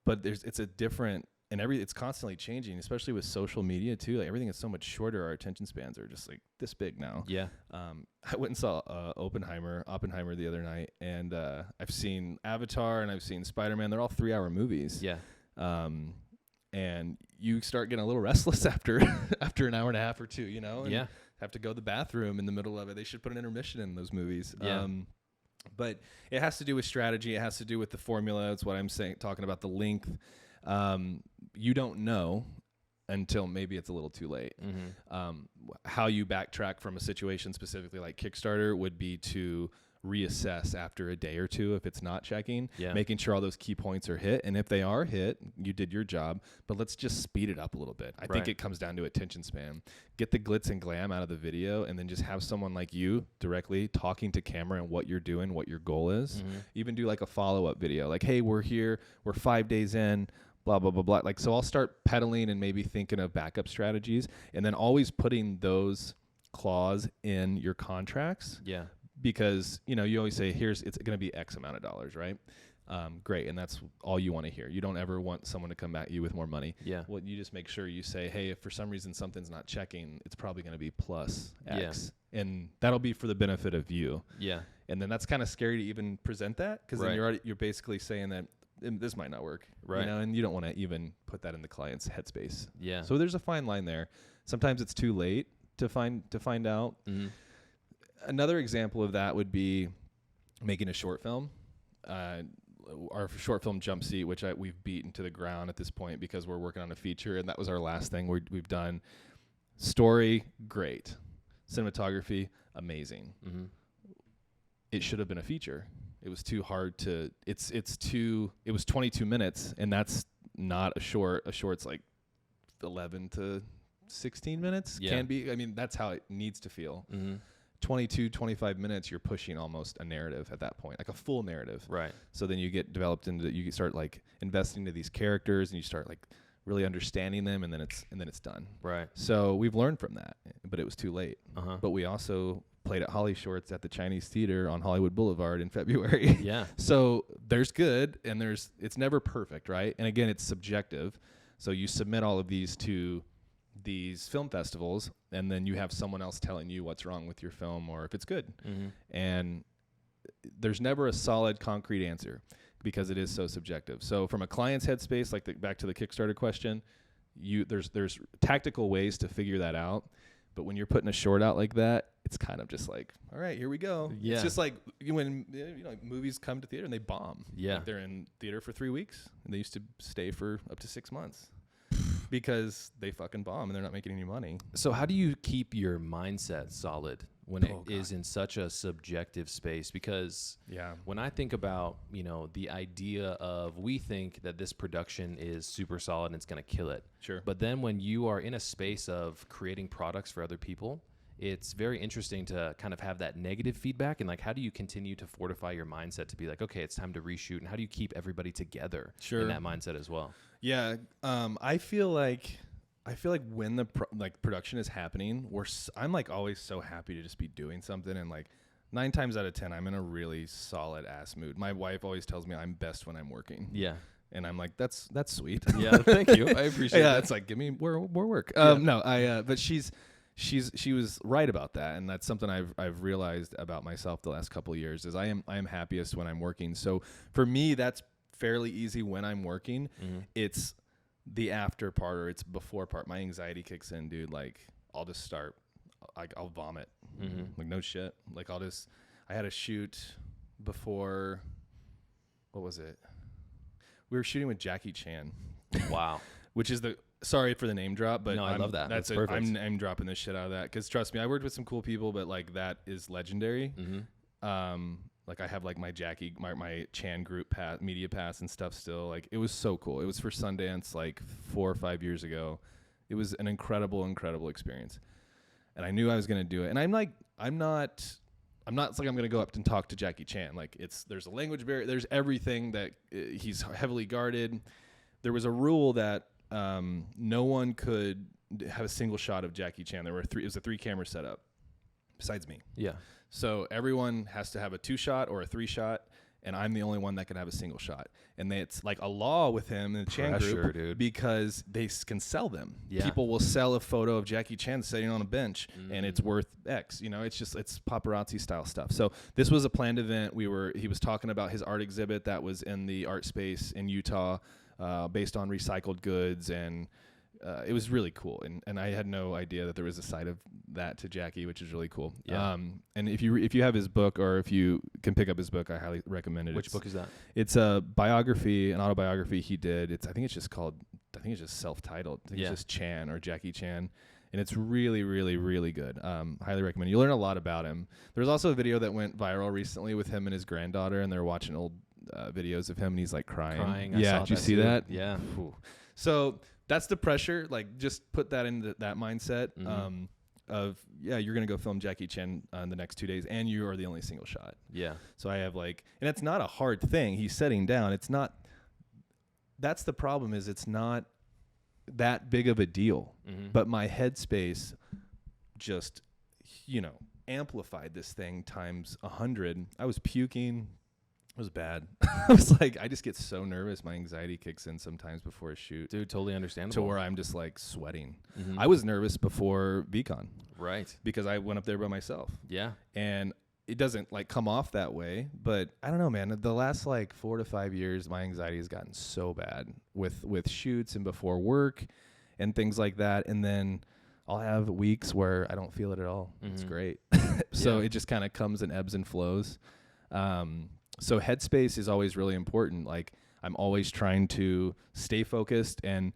but it's a different, and it's constantly changing, especially with social media too. Like everything is so much shorter. Our attention spans are just like this big now. Yeah. I went and saw Oppenheimer the other night, and I've seen Avatar and I've seen Spider-Man. They're all 3-hour movies. Yeah. And you start getting a little restless after an hour and a half or two, and have to go to the bathroom in the middle of it. They should put an intermission in those movies. Yeah. But it has to do with strategy. It has to do with the formula. It's what I'm saying, talking about the length. You don't know until maybe it's a little too late. How you backtrack from a situation specifically like Kickstarter would be to reassess after a day or two if it's not checking, making sure all those key points are hit. And if they are hit, you did your job, but let's just speed it up a little bit. I think it comes down to attention span. Get the glitz and glam out of the video and then just have someone like you directly talking to camera and what you're doing, what your goal is. Even do like a follow-up video like, hey, we're here, we're 5 days in, blah, blah, blah, blah. Like, so I'll start pedaling and maybe thinking of backup strategies and then always putting those clause in your contracts. Yeah. Because, you always say, it's going to be X amount of dollars, right? Great. And that's all you want to hear. You don't ever want someone to come at you with more money. Yeah. Well, you just make sure you say, hey, if for some reason something's not checking, it's probably going to be plus X. Yeah. And that'll be for the benefit of you. Yeah. And then that's kind of scary to even present that because then you're basically saying that this might not work. Right. You know, and you don't want to even put that in the client's headspace. Yeah. So there's a fine line there. Sometimes it's too late to find out. Mm-hmm. Another example of that would be making a short film. Our short film Jump Seat, which we've beaten to the ground at this point because we're working on a feature, and that was our last thing we've done. Story, great. Cinematography, amazing. Mm-hmm. It should have been a feature. It was too hard to. It was 22 minutes, and that's not a short. A short's like 11 to 16 minutes. Yeah. Can be. I mean, that's how it needs to feel. Mm-hmm. 22, 25 minutes, you're pushing almost a narrative at that point, like a full narrative. Right. So then you get developed into, you start like investing into these characters, and you start like really understanding them, and then it's done. Right. So we've learned from that, but it was too late. Uh-huh. But we also played at Holly Shorts at the Chinese Theater on Hollywood Boulevard in February. Yeah. So there's good, and it's never perfect, right? And again, it's subjective. So you submit all of these to these film festivals, and then you have someone else telling you what's wrong with your film or if it's good. Mm-hmm. And there's never a solid concrete answer because it is so subjective. So from a client's headspace, like back to the Kickstarter question, there's tactical ways to figure that out. But when you're putting a short out like that, it's kind of just like, all right, here we go. Yeah. It's just like when movies come to theater and they bomb. Yeah. Like they're in theater for 3 weeks, and they used to stay for up to 6 months. Because they fucking bomb and they're not making any money. So how do you keep your mindset solid when it is in such a subjective space? Because when I think about, the idea of, we think that this production is super solid and it's going to kill it. Sure. But then when you are in a space of creating products for other people, it's very interesting to kind of have that negative feedback. And like, how do you continue to fortify your mindset to be like, okay, it's time to reshoot? And how do you keep everybody together in that mindset as well? Yeah. I feel like when the production is happening, I'm like always so happy to just be doing something. And like 9 times out of 10, I'm in a really solid ass mood. My wife always tells me I'm best when I'm working. Yeah. And I'm like, that's sweet. Yeah. Thank you. I appreciate that. It's like, give me more work. But she was right about that, and that's something I've realized about myself the last couple of years is I am happiest when I'm working. So for me, that's fairly easy when I'm working. Mm-hmm. It's the after part or it's before part. My anxiety kicks in, dude. Like I'll just start, I'll vomit. Mm-hmm. Like no shit. Like I had a shoot before. What was it? We were shooting with Jackie Chan. Wow. Which is sorry for the name drop, but no, I love that. That's perfect. I'm dropping this shit out of that because trust me, I worked with some cool people, but like that is legendary. Mm-hmm. Like I have like my my Chan group media pass and stuff still. Like it was so cool. It was for Sundance like 4 or 5 years ago. It was an incredible experience, and I knew I was gonna do it. And I'm not. It's like I'm gonna go up and talk to Jackie Chan. Like there's a language barrier. There's everything that he's heavily guarded. There was a rule that no one could have a single shot of Jackie Chan. It was a 3-camera setup besides me. Yeah. So everyone has to have a 2-shot or a 3-shot, and I'm the only one that can have a single shot. And it's like a law with him in the Chan group, dude. Because they can sell them. Yeah. People will sell a photo of Jackie Chan sitting on a bench, and it's worth X. It's paparazzi style stuff. So this was a planned event. He was talking about his art exhibit that was in the art space in Utah, based on recycled goods, and it was really cool. And I had no idea that there was a side of that to Jackie, which is really cool. Yeah. And if you have his book, or if you can pick up his book, I highly recommend it. Which book is that? It's a biography, an autobiography he did. I think it's just self-titled. I think it's just Chan or Jackie Chan. And it's really, really, really good. Highly recommend. You learn a lot about him. There's also a video that went viral recently with him and his granddaughter, and they're watching old videos of him, and he's like crying. Yeah, did you see that? Yeah. So that's the pressure. Like, just put that into that mindset you're gonna go film Jackie Chan in the next 2 days, and you are the only single shot. Yeah. So I have and it's not a hard thing. He's setting down. It's not. That's the problem. Is it's not that big of a deal. Mm-hmm. But my headspace just, amplified this thing times 100. I was puking. It was bad. I was like, I just get so nervous. My anxiety kicks in sometimes before a shoot. Dude, totally understandable. To where I'm just like sweating. Mm-hmm. I was nervous before VCon. Right. Because I went up there by myself. Yeah. And it doesn't like come off that way, but I don't know, man. The last like 4 to 5 years, my anxiety has gotten so bad with shoots and before work and things like that. And then I'll have weeks where I don't feel it at all. It's great. So it just kind of comes in ebbs and flows. So headspace is always really important. Like I'm always trying to stay focused, and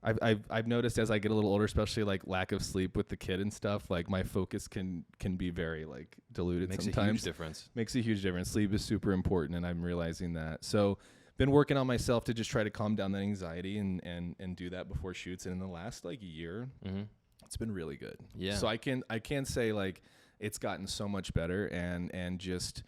I've noticed as I get a little older, especially like lack of sleep with the kid and stuff, like my focus can be very like diluted. Makes sometimes. a huge difference. Makes a huge difference. Sleep is super important, and I'm realizing that. So been working on myself to just try to calm down that anxiety and do that before shoots. And in the last like year, it's been really good. Yeah. So I can say like it's gotten so much better, and just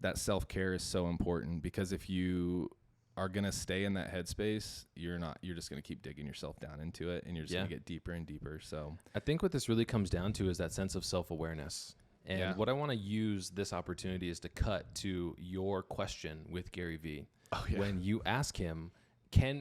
that self-care is so important, because if you are going to stay in that headspace, you're just going to keep digging yourself down into it, and you're just going to get deeper and deeper. So I think what this really comes down to is that sense of self-awareness. And what I want to use this opportunity is to cut to your question with Gary Vee. Oh, yeah. When you ask him,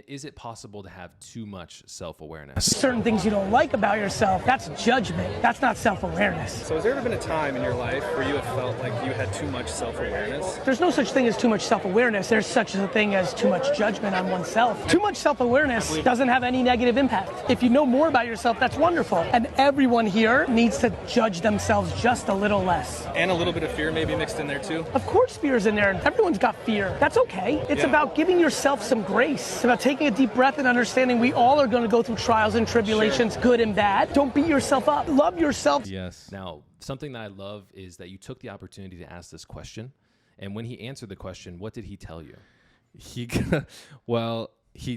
is it possible to have too much self-awareness? Certain things you don't like about yourself, that's judgment. That's not self-awareness. So has there ever been a time in your life where you have felt like you had too much self-awareness? There's no such thing as too much self-awareness. There's such a thing as too much judgment on oneself. Too much self-awareness doesn't have any negative impact. If you know more about yourself, that's wonderful. And everyone here needs to judge themselves just a little less. And a little bit of fear maybe mixed in there too? Of course fear's in there. Everyone's got fear. That's okay. It's about giving yourself some grace. It's about taking a deep breath and understanding we all are going to go through trials and tribulations, good and bad. Don't beat yourself up. Love yourself. Yes. Now, something that I love is that you took the opportunity to ask this question. And when he answered the question, what did he tell you? He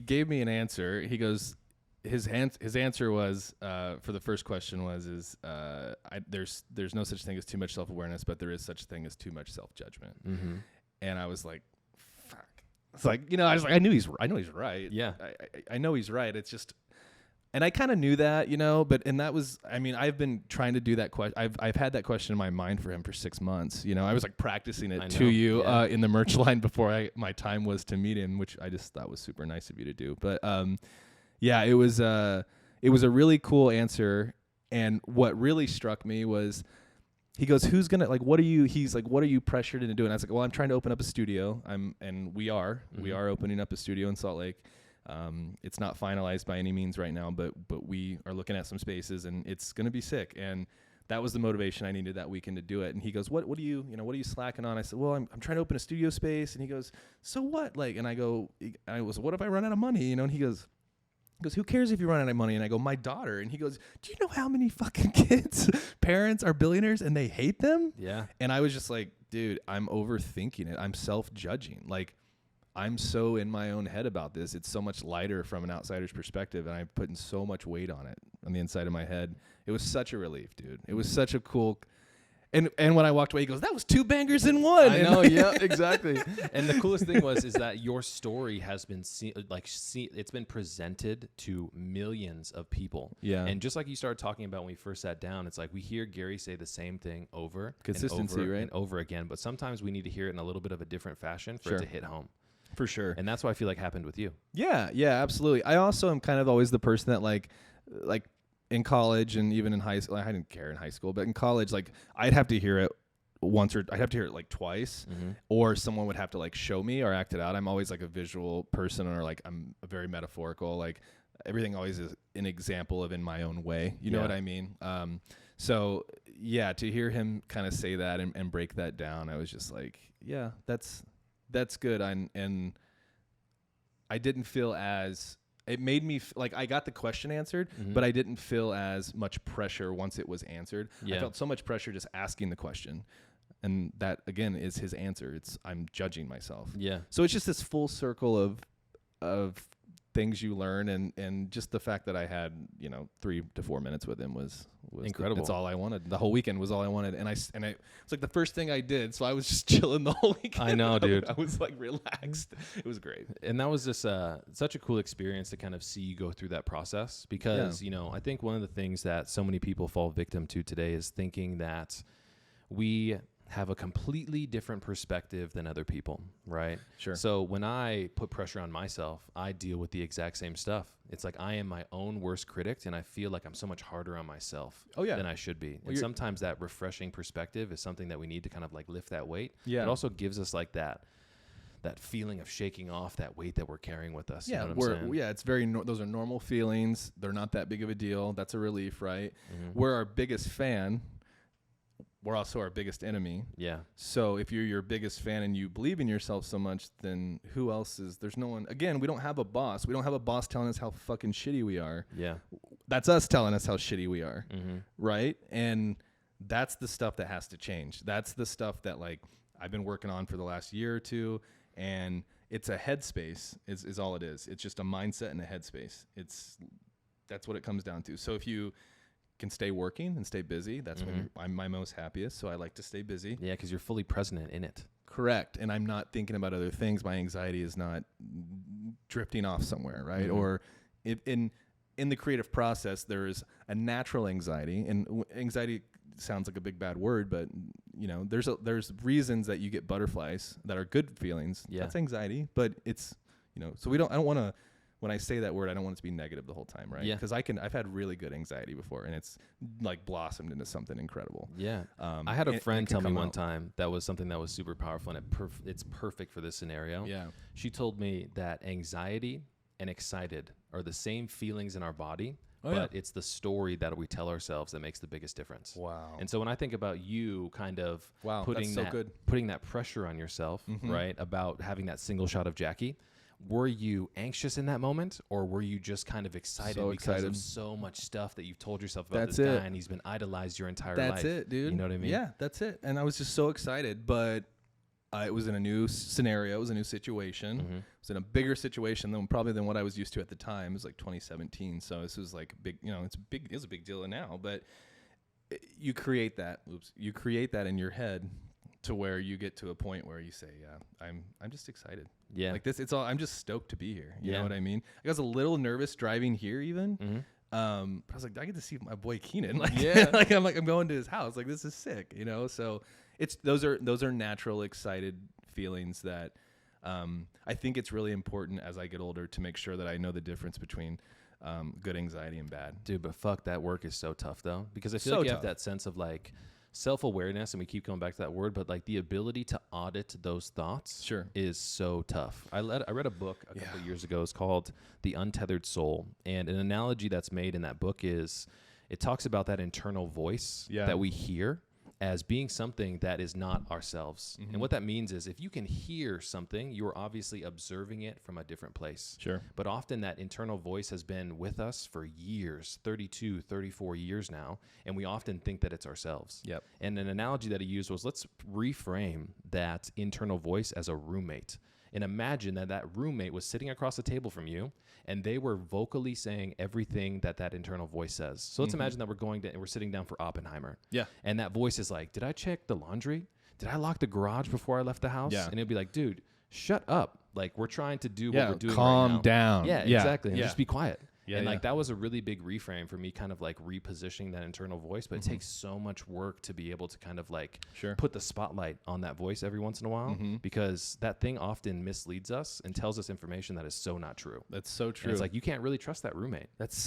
gave me an answer. He goes, his answer was for the first question was there's no such thing as too much self-awareness, but there is such a thing as too much self-judgment. And I was like, fuck. It's like, I was like, I know he's right. Yeah. I know he's right. It's just, and I kind of knew that, that was, I've been trying to do that question. I've had that question in my mind for him for 6 months. I was like practicing it to you in the merch line before my time was to meet him, which I just thought was super nice of you to do. But it was a really cool answer. And what really struck me was, he goes, who's going to, like, what are you pressured into doing? I was like, well, I'm trying to open up a studio. We are opening up a studio in Salt Lake. It's not finalized by any means right now, but we are looking at some spaces, and it's going to be sick. And that was the motivation I needed that weekend to do it. And he goes, what are you slacking on? I said, well, I'm trying to open a studio space. And he goes, so what? Like, and I was, what if I run out of money? And he goes, who cares if you run out of money? And I go, my daughter. And he goes, do you know how many fucking kids, parents are billionaires and they hate them? Yeah. And I was just like, dude, I'm overthinking it. I'm self-judging. Like, I'm so in my own head about this. It's so much lighter from an outsider's perspective, and I'm putting so much weight on it on the inside of my head. It was such a relief, dude. It was such a cool... And when I walked away, he goes, that was 2 bangers in one. I know, yeah, exactly. And the coolest thing is that your story has been it's been presented to millions of people. Yeah. And just like you started talking about when we first sat down, it's like we hear Gary say the same thing over Consistency, and over right? and over again. But sometimes we need to hear it in a little bit of a different fashion for it to hit home. For sure. And that's what I feel like happened with you. Yeah, absolutely. I also am kind of always the person that like in college and even in high school, I didn't care in high school, but in college, like I'd have to hear it once, or I'd have to hear it like twice, or someone would have to like show me or act it out. I'm always like a visual person, or like I'm a very metaphorical, like everything always is an example of in my own way. You know what I mean? So yeah, to hear him kind of say that and break that down, I was just like, yeah, that's good. And I didn't feel as... It made me like I got the question answered, but I didn't feel as much pressure once it was answered. I felt so much pressure just asking the question. And that, again, is his answer. I'm judging myself. Yeah. So it's just this full circle of things you learn, and just the fact that I had 3 to 4 minutes with him was incredible. That's all I wanted. The whole weekend was all I wanted, and it's like the first thing I did. So I was just chilling the whole weekend. I know, dude. I was like relaxed. It was great, and that was just such a cool experience to kind of see you go through that process, because I think one of the things that so many people fall victim to today is thinking that we have a completely different perspective than other people, right? Sure. So when I put pressure on myself, I deal with the exact same stuff. It's like I am my own worst critic, and I feel like I'm so much harder on myself than I should be. And sometimes that refreshing perspective is something that we need to kind of like lift that weight. Yeah. It also gives us like that feeling of shaking off that weight that we're carrying with us. Yeah, you know what I'm saying? Yeah, it's those are normal feelings. They're not that big of a deal. That's a relief, right? Mm-hmm. We're our biggest fan. We're also our biggest enemy. Yeah. So if you're your biggest fan and you believe in yourself so much, then who else is? There's no one. Again, we don't have a boss. We don't have a boss telling us how fucking shitty we are. Yeah. That's us telling us how shitty we are. Mm-hmm. Right? And that's the stuff that has to change. That's the stuff that like I've been working on for the last year or two. And it's a headspace is all it is. It's just a mindset and a headspace. That's what it comes down to. So if you can stay working and stay busy, that's when I'm my most happiest. So I like to stay busy. Yeah, because you're fully present in it. Correct. And I'm not thinking about other things. My anxiety is not drifting off somewhere, right? Or in the creative process, there is a natural anxiety. And anxiety sounds like a big bad word, but you know, there's reasons that you get butterflies that are good feelings. Yeah. That's anxiety, but it's, you know, so I don't want to, when I say that word, I don't want it to be negative the whole time, right? Yeah. Because I've had really good anxiety before, and it's like blossomed into something incredible. Yeah. I had a friend tell me one time that was something that was super powerful, and it's perfect for this scenario. Yeah. She told me that anxiety and excited are the same feelings in our body. But it's the story that we tell ourselves that makes the biggest difference. Wow. And so when I think about you kind of putting that pressure on yourself, right, about having that single shot of Jackie, were you anxious in that moment, or were you just kind of excited because of so much stuff that you've told yourself about this guy, and he's been idolized your entire life? That's it, dude. You know what I mean? Yeah, that's it. And I was just so excited, but it was in a new scenario. It was a new situation. It was in a bigger situation than what I was used to at the time. It was like 2017. So this was like big, you know, it was a big deal now, but you create that in your head to where you get to a point where you say, yeah, I'm just excited. Yeah. Like this, I'm just stoked to be here. You know what I mean? I was a little nervous driving here even. I was like, I get to see my boy Keenan. Like, I'm going to his house. Like, this is sick, you know? So those are natural, excited feelings that I think it's really important as I get older to make sure that I know the difference between good anxiety and bad. Dude, but fuck, that work is so tough though, because I feel like you have that sense of like self-awareness, and we keep going back to that word, but like the ability to audit those thoughts is so tough. I read a book a couple years ago. It's called The Untethered Soul, and an analogy that's made in that book is it talks about that internal voice that we hear as being something that is not ourselves. And what that means is if you can hear something, you're obviously observing it from a different place. Sure. But often that internal voice has been with us for years, 32, 34 years now, and we often think that it's ourselves. Yep. And an analogy that he used was, let's reframe that internal voice as a roommate. And imagine that roommate was sitting across the table from you, and they were vocally saying everything that internal voice says. So let's imagine that we're sitting down for Oppenheimer. Yeah. And that voice is like, did I check the laundry? Did I lock the garage before I left the house? Yeah. And it'll be like, dude, shut up. Like, we're trying to do what we're doing calm right now. down. Yeah, exactly. And just be quiet. Yeah, and like that was a really big reframe for me, kind of like repositioning that internal voice. But it takes so much work to be able to kind of like put the spotlight on that voice every once in a while, because that thing often misleads us and tells us information that is so not true. That's so true. And it's like you can't really trust that roommate. That's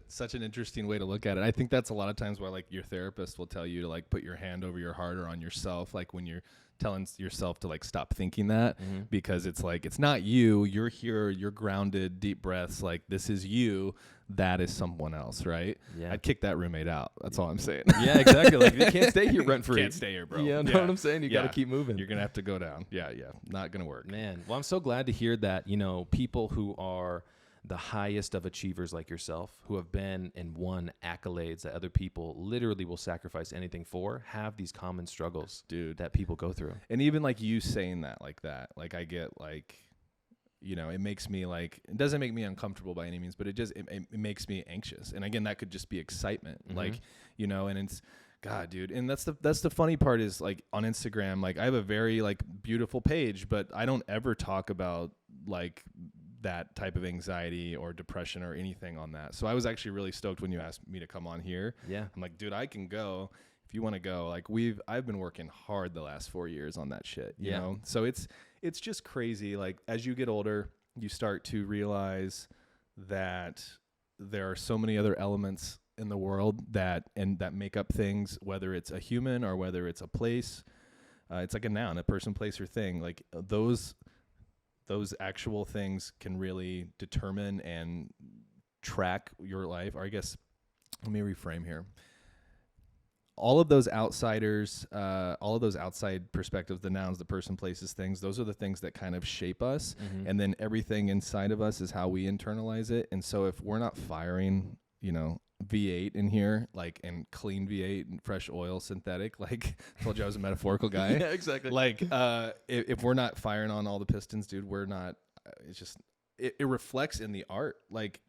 such an interesting way to look at it. I think that's a lot of times why like your therapist will tell you to like put your hand over your heart or on yourself, like when you're telling yourself to like stop thinking that, because it's like it's not you, you're here, you're grounded, deep breaths, like this is you, that is someone else, right? I'd kick that roommate out. That's all I'm saying. Yeah, exactly. Like you can't stay here rent free. Can't stay here, bro. Yeah, know what I'm saying? You got to keep moving. You're gonna have to go down. Yeah, not gonna work, man. Well, I'm so glad to hear that, you know, people who are the highest of achievers like yourself, who have been and won accolades that other people literally will sacrifice anything for, have these common struggles, dude, that people go through. And even like you saying that, like I get like, you know, it makes me like, it doesn't make me uncomfortable by any means, but it makes me anxious. And again, that could just be excitement, like, you know, and it's, God, dude. And that's the funny part is like on Instagram, like I have a very like beautiful page, but I don't ever talk about like that type of anxiety or depression or anything on that. So I was actually really stoked when you asked me to come on here. Yeah. I'm like, dude, I can go. if you want to go, like I've been working hard the last 4 years on that shit, you know? So it's just crazy. Like as you get older, you start to realize that there are so many other elements in the world that make up things, whether it's a human or whether it's a place. It's like a noun, a person, place, or thing. Like those actual things can really determine and track your life. Or I guess, let me reframe here. All of those outsiders, all of those outside perspectives, the nouns, the person, places, things, those are the things that kind of shape us. Mm-hmm. And then everything inside of us is how we internalize it. And so if we're not firing, V8 in here, like, and clean V8 and fresh oil synthetic, like I told you I was a metaphorical guy. Yeah, exactly. Like, if we're not firing on all the pistons, dude, we're not, it's just, it reflects in the art. Like,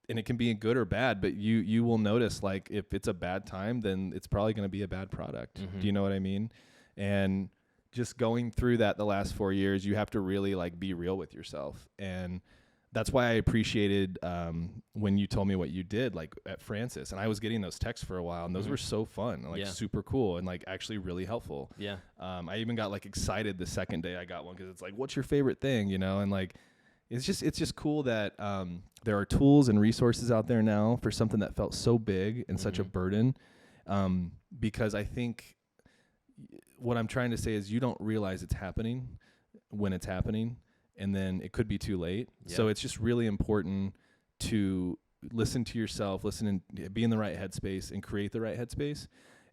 and it can be good or bad, but you will notice, like, if it's a bad time, then it's probably going to be a bad product. Mm-hmm. Do you know what I mean? And just going through that the last 4 years, you have to really like be real with yourself. And that's why I appreciated when you told me what you did, like at Francis, and I was getting those texts for a while, and those were so fun, like super cool, and like actually really helpful. Yeah. I even got like excited the second day I got one, because it's like, what's your favorite thing, and like it's just cool that there are tools and resources out there now for something that felt so big and such a burden. Because I think what I'm trying to say is you don't realize it's happening when it's happening. And then it could be too late. Yeah. So it's just really important to listen to yourself, listen and be in the right headspace and create the right headspace.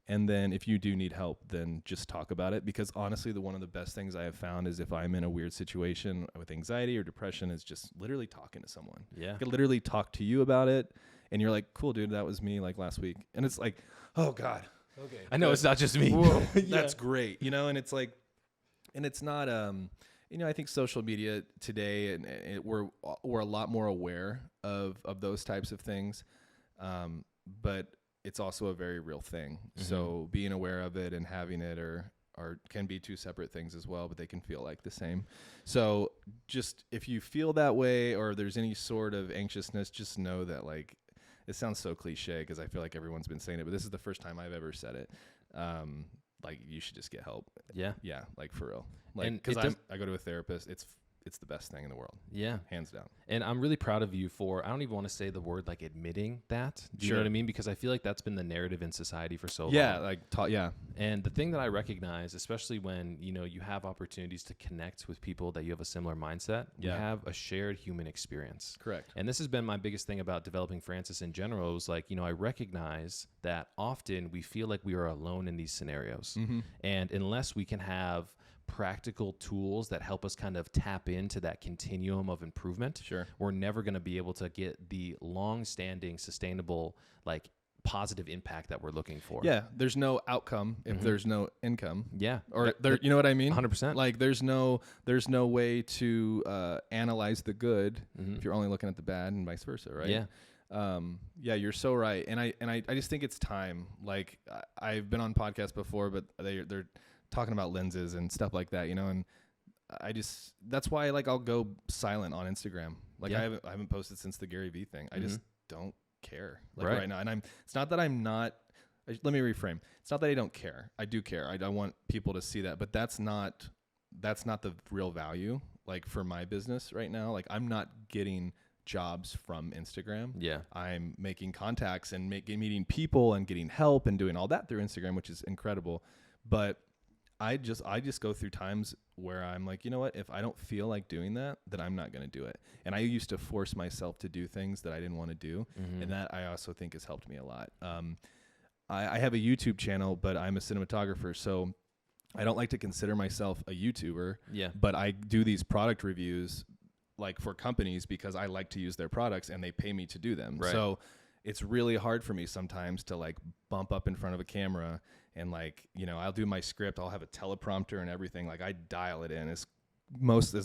And then if you do need help, then just talk about it. Because honestly, one of the best things I have found is if I'm in a weird situation with anxiety or depression, is just literally talking to someone. Yeah. I could literally talk to you about it. And you're like, cool, dude, that was me like last week. And it's like, oh God. Okay. I know it's not just me. Whoa, that's great. And it's like, and it's not, I think social media today, and we're a lot more aware of those types of things, but it's also a very real thing. Mm-hmm. So being aware of it and having it are can be two separate things as well, but they can feel like the same. So just if you feel that way or there's any sort of anxiousness, just know that, like, it sounds so cliche because I feel like everyone's been saying it, but this is the first time I've ever said it. Like, you should just get help. Yeah. Yeah. Like, for real. Like, because I go to a therapist. It's the best thing in the world. Yeah. Hands down. And I'm really proud of you for, I don't even want to say the word like admitting that. Do you know what I mean? Because I feel like that's been the narrative in society for so long. Yeah. And the thing that I recognize, especially when, you have opportunities to connect with people that you have a similar mindset, you have a shared human experience. Correct. And this has been my biggest thing about developing Francis in general, is like, I recognize that often we feel like we are alone in these scenarios. Mm-hmm. And unless we can have practical tools that help us kind of tap into that continuum of improvement, we're never going to be able to get the long-standing, sustainable, like, positive impact that we're looking for. Yeah, there's no outcome if there's no income. Yeah, or there, you know what I mean? 100%. Like, there's no way to analyze the good if you're only looking at the bad, and vice versa, right? Yeah. Yeah, you're so right, and I just think it's time. Like, I've been on podcasts before, but they're talking about lenses and stuff like that, and that's why, like, I'll go silent on Instagram. Like, I haven't posted since the Gary Vee thing. I just don't care, like, right now. And it's not that I'm not, let me reframe. It's not that I don't care. I do care. I want people to see that, but that's not the real value, like, for my business right now. Like, I'm not getting jobs from Instagram. Yeah. I'm making contacts and meeting people and getting help and doing all that through Instagram, which is incredible. But I just go through times where I'm like, you know what? If I don't feel like doing that, then I'm not going to do it. And I used to force myself to do things that I didn't want to do. Mm-hmm. And that, I also think, has helped me a lot. I have a YouTube channel, but I'm a cinematographer. So I don't like to consider myself a YouTuber. Yeah. But I do these product reviews, like, for companies, because I like to use their products and they pay me to do them. Right. So it's really hard for me sometimes to, like, bump up in front of a camera and, like, I'll do my script. I'll have a teleprompter and everything. Like, I dial it in as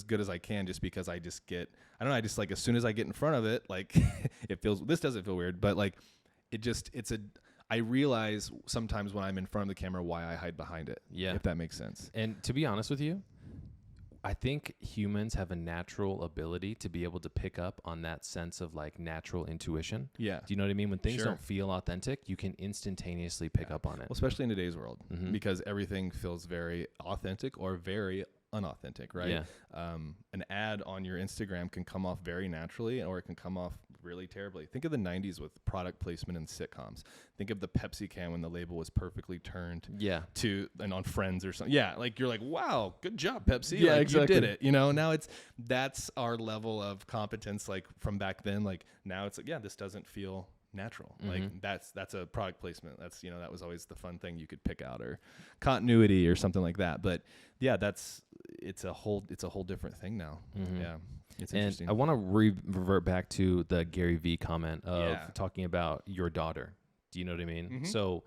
good as I can, just because I just get, I don't know, I just, like, as soon as I get in front of it, like, this doesn't feel weird, but, like, I realize sometimes when I'm in front of the camera why I hide behind it. Yeah. If that makes sense. And to be honest with you, I think humans have a natural ability to be able to pick up on that sense of like natural intuition. Yeah. Do you know what I mean? When things Sure. don't feel authentic, you can instantaneously pick up on it. Well, especially in today's world, because everything feels very authentic or very unauthentic, right? Yeah. An ad on your Instagram can come off very naturally, or it can come off really terribly. Think of the 90s with product placement in sitcoms. Think of the Pepsi can when the label was perfectly turned to, and on Friends or something. Yeah, like you're like, wow, good job, Pepsi. Yeah, like, exactly. You did it. You know, now that's our level of competence, like from back then. Like now it's like, yeah, this doesn't feel natural. Like that's a product placement. That's, you know, that was always the fun thing you could pick out, or continuity or something like that. But yeah, it's a whole different thing now. Yeah. It's interesting. And I want to revert back to the Gary Vee comment of talking about your daughter. Do you know what I mean? So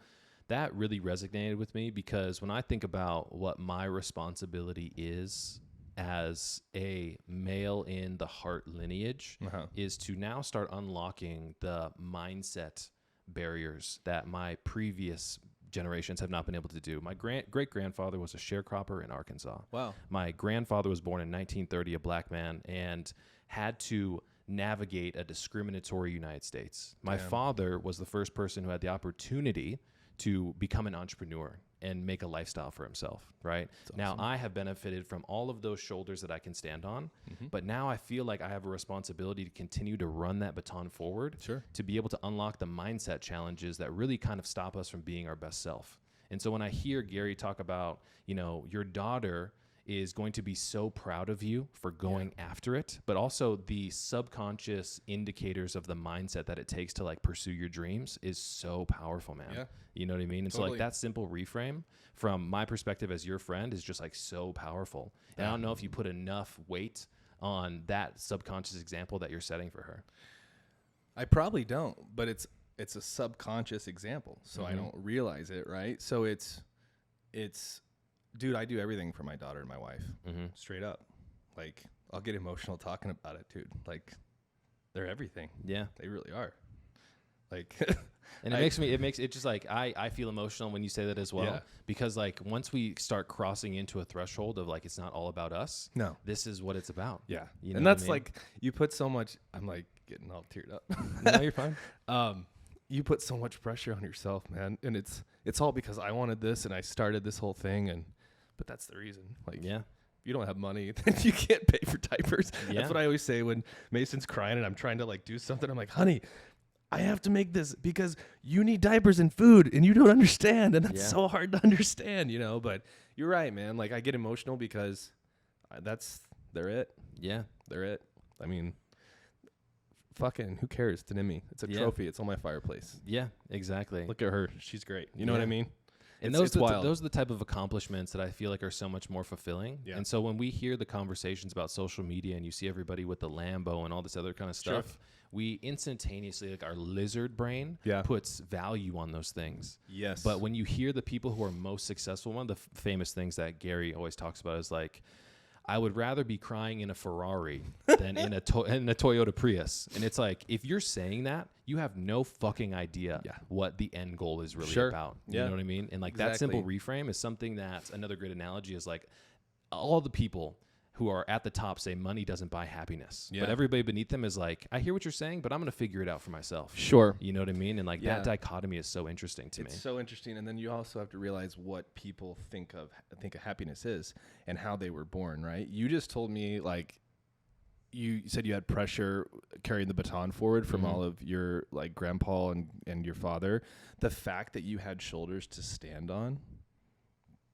that really resonated with me, because when I think about what my responsibility is as a male in the Hart lineage, is to now start unlocking the mindset barriers that my previous generations have not been able to do. My great-grandfather was a sharecropper in Arkansas. Wow. My grandfather was born in 1930, a black man, and had to navigate a discriminatory United States. My father was the first person who had the opportunity to become an entrepreneur and make a lifestyle for himself, right? Awesome. Now, I have benefited from all of those shoulders that I can stand on, but now I feel like I have a responsibility to continue to run that baton forward, to be able to unlock the mindset challenges that really kind of stop us from being our best self. And so when I hear Gary talk about, you know, your daughter is going to be so proud of you for going after it, but also the subconscious indicators of the mindset that it takes to like pursue your dreams is so powerful, man. Yeah. You know what I mean? And so like that simple reframe from my perspective as your friend is just like so powerful. And I don't know if you put enough weight on that subconscious example that you're setting for her. I probably don't, but it's a subconscious example, so I don't realize it, right? So it's dude, I do everything for my daughter and my wife, straight up. Like, I'll get emotional talking about it, dude. Like, they're everything. Yeah, they really are. Like, and it makes it just like I feel emotional when you say that as well, because like once we start crossing into a threshold of like it's not all about us. No, this is what it's about. Yeah, you know, and that's like you put so much. I'm like getting all teared up. No, you're fine. You put so much pressure on yourself, man, and it's all because I wanted this and I started this whole thing, but that's the reason. Like, if you don't have money, then you can't pay for diapers. That's what I always say when Mason's crying and I'm trying to like do something. I'm like, honey, I have to make this because you need diapers and food and you don't understand. And that's so hard to understand, you know, but you're right, man. Like I get emotional because they're it. Yeah. They're it. I mean, fucking who cares? It's an Emmy. It's a trophy. It's on my fireplace. Yeah, exactly. Look at her. She's great. You know what I mean? And those are the type of accomplishments that I feel like are so much more fulfilling. Yeah. And so when we hear the conversations about social media and you see everybody with the Lambo and all this other kind of stuff, we instantaneously, like our lizard brain puts value on those things. Yes. But when you hear the people who are most successful, one of the famous things that Gary always talks about is like, I would rather be crying in a Ferrari than in a Toyota Prius. And it's like, if you're saying that, you have no fucking idea what the end goal is really about. You know what I mean? And like that simple reframe is something that another great analogy is like all the people who are at the top say money doesn't buy happiness. But everybody beneath them is like, I hear what you're saying, but I'm going to figure it out for myself. Sure. You know what I mean? And like that dichotomy is so interesting to me. It's so interesting. And then you also have to realize what people think of happiness is and how they were born, right? You just told me like, you said you had pressure carrying the baton forward from all of your like grandpa and your father. The fact that you had shoulders to stand on,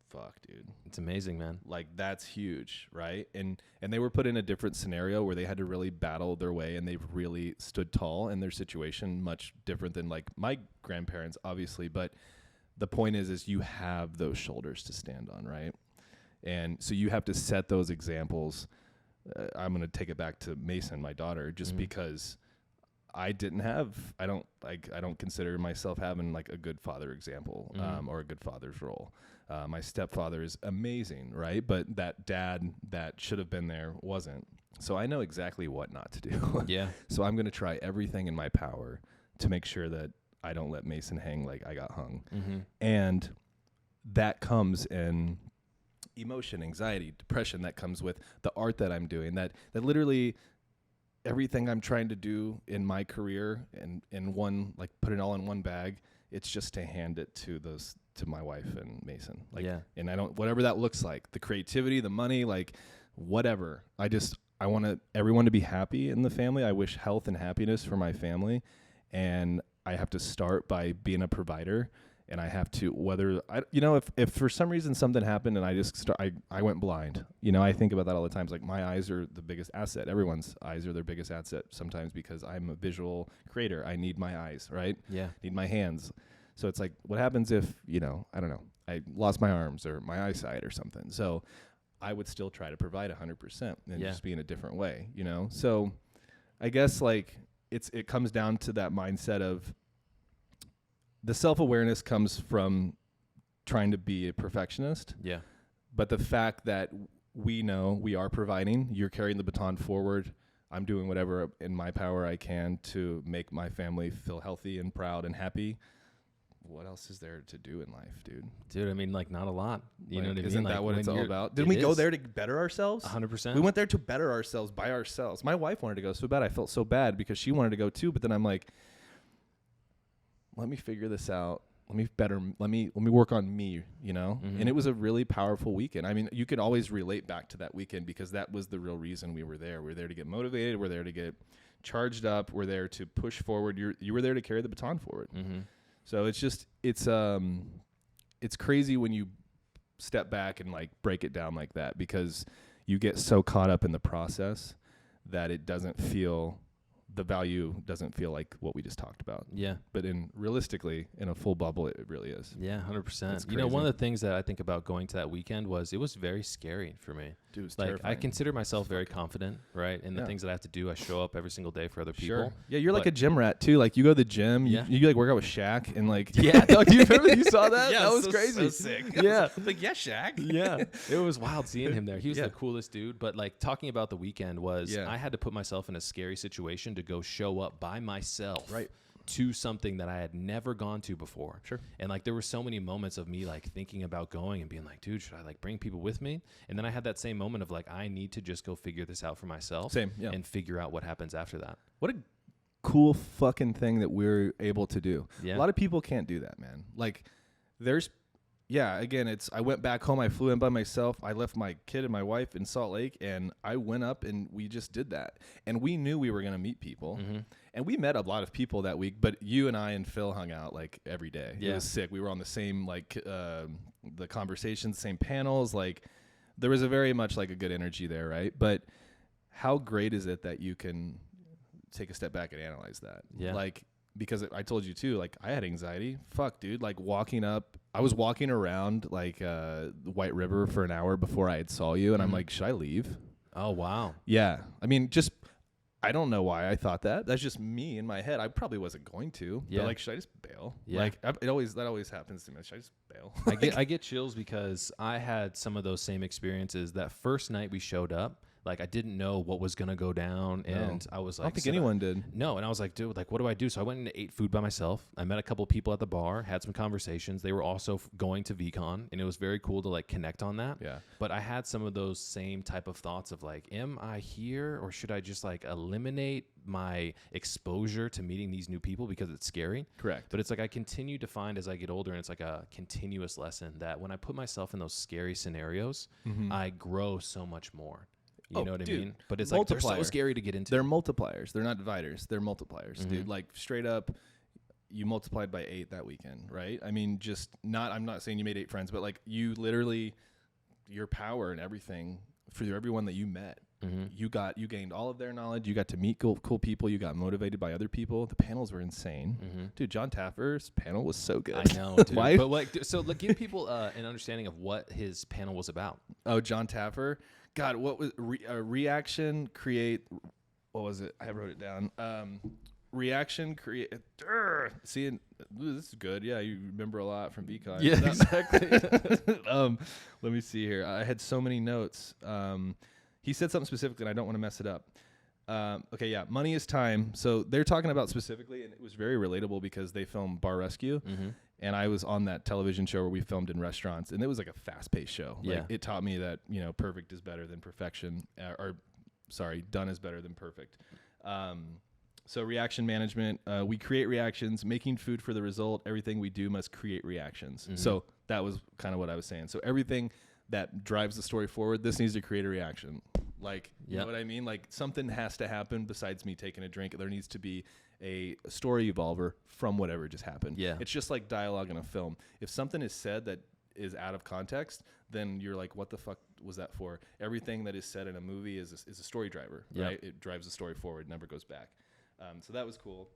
fuck, dude. It's amazing, man. Like that's huge, right? And they were put in a different scenario where they had to really battle their way, and they've really stood tall in their situation, much different than like my grandparents, obviously. But the point is you have those shoulders to stand on, right? And so you have to set those examples. I'm going to take it back to Mason, my daughter, just because I don't consider myself having like a good father example or a good father's role. My stepfather is amazing, right? But that dad that should have been there wasn't. So I know exactly what not to do. Yeah. So I'm going to try everything in my power to make sure that I don't let Mason hang like I got hung. And that comes in emotion, anxiety, depression that comes with the art that I'm doing, that literally everything I'm trying to do in my career and in one, like put it all in one bag, it's just to hand it to my wife and Mason. Like, and I don't, whatever that looks like, the creativity, the money, like whatever. I want everyone to be happy in the family. I wish health and happiness for my family. And I have to start by being a provider. And I have to, if for some reason something happened and I went blind, I think about that all the time. It's like my eyes are the biggest asset. Everyone's eyes are their biggest asset sometimes because I'm a visual creator. I need my eyes, right? Yeah. Need my hands. So it's like, what happens if, I don't know, I lost my arms or my eyesight or something. So I would still try to provide 100% and just be in a different way, So I guess like it comes down to that mindset of, the self-awareness comes from trying to be a perfectionist. Yeah. But the fact that we know we are providing, you're carrying the baton forward. I'm doing whatever in my power I can to make my family feel healthy and proud and happy. What else is there to do in life, dude? Dude, I mean, like not a lot. You know what I mean? Isn't that what it's all about? Didn't we go there to better ourselves? 100%. We went there to better ourselves by ourselves. My wife wanted to go so bad. I felt so bad because she wanted to go too. But then I'm like, let me figure this out. Let me work on me, And it was a really powerful weekend. I mean, you can always relate back to that weekend because that was the real reason we were there. We're there to get motivated. We're there to get charged up. We're there to push forward. You were there to carry the baton forward. Mm-hmm. So it's crazy when you step back and like break it down like that because you get so caught up in the process that the value doesn't feel like what we just talked about. Yeah. But realistically, in a full bubble, it really is. Yeah, 100%. One of the things that I think about going to that weekend was it was very scary for me. Dude, it was terrifying. I consider myself very confident, right? In the things that I have to do, I show up every single day for other people. Sure. Yeah, you're like a gym rat too. Like you go to the gym, you like work out with Shaq and like. Yeah. Do you remember you saw that? That was crazy. So sick. Yeah. Like, Shaq. Yeah. It was wild seeing him there. He was the coolest dude. But like talking about the weekend was I had to put myself in a scary situation to go show up by myself to something that I had never gone to before. Sure. And like there were so many moments of me like thinking about going and being like, dude, should I like bring people with me? And then I had that same moment of like, I need to just go figure this out for myself. And figure out what happens after that. What a cool fucking thing that we're able to do. Yeah. A lot of people can't do that, man. Like again, I went back home. I flew in by myself. I left my kid and my wife in Salt Lake, and I went up, and we just did that. And we knew we were going to meet people, and we met a lot of people that week. But you and I and Phil hung out like every day. Yeah. It was sick. We were on the same the conversations, same panels. Like there was a very much like a good energy there, right? But how great is it that you can take a step back and analyze that? Yeah. Like. Because I told you too, like I had anxiety. Fuck, dude. Like I was walking around like the White River for an hour before I had saw you, and I'm like, should I leave? Oh wow. Yeah. I mean, I don't know why I thought that. That's just me in my head. I probably wasn't going to. Yeah. But like, should I just bail? Yeah. Like that always happens to me. Should I just bail? I get chills because I had some of those same experiences. That first night we showed up. Like I didn't know what was gonna go down, and I was like, I don't think anyone did. No, and I was like, dude, like, what do I do? So I went and ate food by myself. I met a couple people at the bar, had some conversations. They were also going to VCon, and it was very cool to like connect on that. Yeah. But I had some of those same type of thoughts of like, am I here, or should I just like eliminate my exposure to meeting these new people because it's scary? Correct. But it's like I continue to find as I get older, and it's like a continuous lesson that when I put myself in those scary scenarios, I grow so much more. You know what I mean? But it's like they're so scary to get into. They're multipliers. They're not dividers. They're multipliers, dude. Like straight up, you multiplied by 8 that weekend, right? I mean, I'm not saying you made 8 friends, but like you literally, your power and everything for everyone that you met, you gained all of their knowledge. You got to meet cool people. You got motivated by other people. The panels were insane. Dude, John Taffer's panel was so good. I know, dude. But like, so like, give people an understanding of what his panel was about. Oh, John Taffer. God, what was reaction create? What was it? I wrote it down. Reaction create. See, this is good. Yeah, you remember a lot from VCon. Yeah, exactly. Let me see here. I had so many notes. He said something specifically, and I don't want to mess it up. Okay, yeah, money is time. So they're talking about specifically, and it was very relatable because they filmed Bar Rescue, and I was on that television show where we filmed in restaurants, and it was like a fast-paced show. Like, it taught me that, you know, perfect is better than perfection, done is better than perfect. So reaction management, we create reactions, making food for the result. Everything we do must create reactions. So that was kind of what I was saying. So everything that drives the story forward, this needs to create a reaction. Like, you know what I mean? Like, something has to happen besides me taking a drink. There needs to be a story evolver from whatever just happened. Yeah. It's just like dialogue in a film. If something is said that is out of context, then you're like, what the fuck was that for? Everything that is said in a movie is a story driver, right? It drives the story forward, never goes back. So that was cool.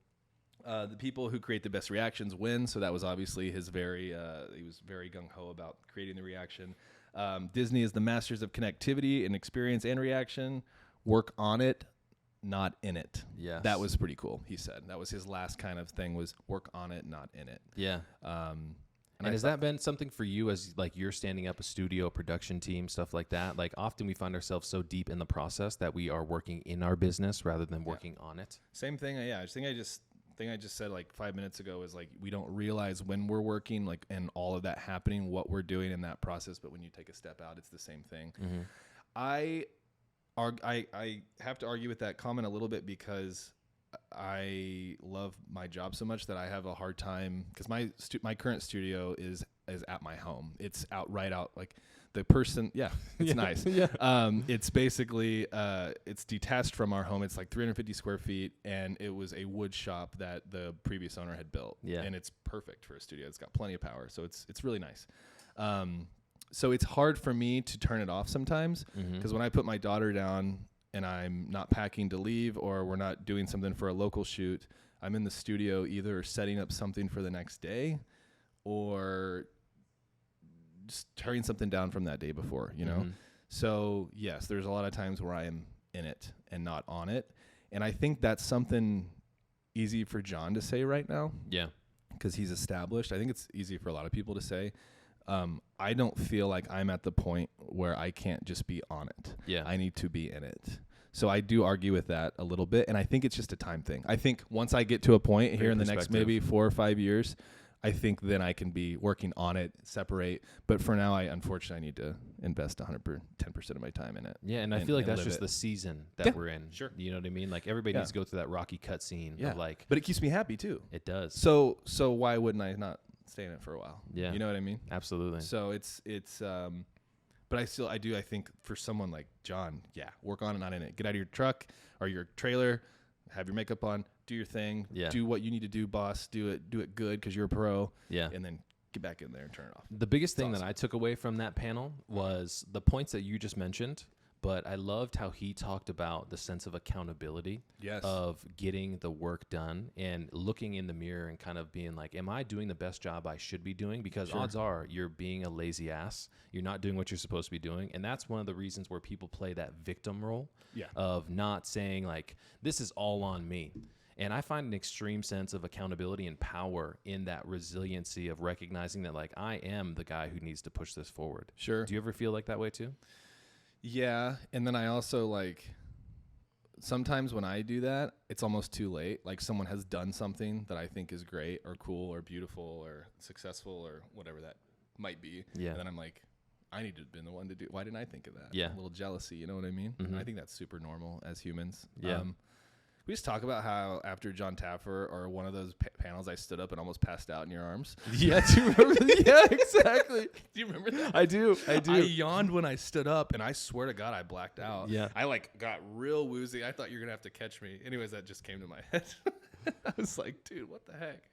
The people who create the best reactions win. So that was obviously he was very gung-ho about creating the reaction. Disney is the masters of connectivity and experience and reaction. Work on it, not in it. Yeah, that was pretty cool. He said that was his last kind of thing, was work on it, not in it. Yeah. And has that been something for you as like you're standing up a studio production team, stuff like that? Like often we find ourselves so deep in the process that we are working in our business rather than working on it. Same thing. Yeah, I think I just said like 5 minutes ago is like we don't realize when we're working, like, and all of that happening, what we're doing in that process. But when you take a step out, it's the same thing. I have to argue with that comment a little bit because I love my job so much that I have a hard time because my current studio is at my home. It's right out like the person. Yeah, it's nice. It's basically it's detached from our home. It's like 350 square feet, and it was a wood shop that the previous owner had built. Yeah, and it's perfect for a studio. It's got plenty of power, so it's really nice. So it's hard for me to turn it off sometimes because when I put my daughter down and I'm not packing to leave or we're not doing something for a local shoot, I'm in the studio either setting up something for the next day or just tearing something down from that day before, you know? So yes, there's a lot of times where I am in it and not on it. And I think that's something easy for John to say right now. Yeah. Because he's established. I think it's easy for a lot of people to say. I don't feel like I'm at the point where I can't just be on it. Yeah. I need to be in it. So I do argue with that a little bit. And I think it's just a time thing. I think once I get to a point here in the next maybe 4 or 5 years, I think then I can be working on it, separate. But for now, unfortunately need to invest 10% of my time in it. Yeah, and I feel like that's just the season that we're in. Sure. You know what I mean? Like everybody needs to go through that rocky cut scene of like. But it keeps me happy too. It does. So why wouldn't I not stay in it for a while? Yeah. You know what I mean? Absolutely. So it's but I think for someone like John, work on it, not in it. Get out of your truck or your trailer, have your makeup on, do your thing, do what you need to do, boss, do it good because you're a pro, and then get back in there and turn it off. The biggest thing that I took away from that panel was the points that you just mentioned, but I loved how he talked about the sense of accountability of getting the work done and looking in the mirror and kind of being like, am I doing the best job I should be doing? Because odds are you're being a lazy ass. You're not doing what you're supposed to be doing. And that's one of the reasons where people play that victim role of not saying like, this is all on me. And I find an extreme sense of accountability and power in that resiliency of recognizing that like, I am the guy who needs to push this forward. Sure. Do you ever feel like that way too? Yeah, and then I also like sometimes when I do that, it's almost too late. Like someone has done something that I think is great or cool or beautiful or successful or whatever that might be. Yeah. And then I'm like, I need to have been the one to do. Why didn't I think of that? Yeah. A little jealousy, you know what I mean? I think that's super normal as humans. Yeah. We just talk about how after John Taffer or one of those panels, I stood up and almost passed out in your arms. Yeah, do you remember that? Yeah, exactly. Do you remember that? I do. I yawned when I stood up, and I swear to God, I blacked out. Yeah. I like got real woozy. I thought you were gonna have to catch me. Anyways, that just came to my head. I was like, dude, what the heck?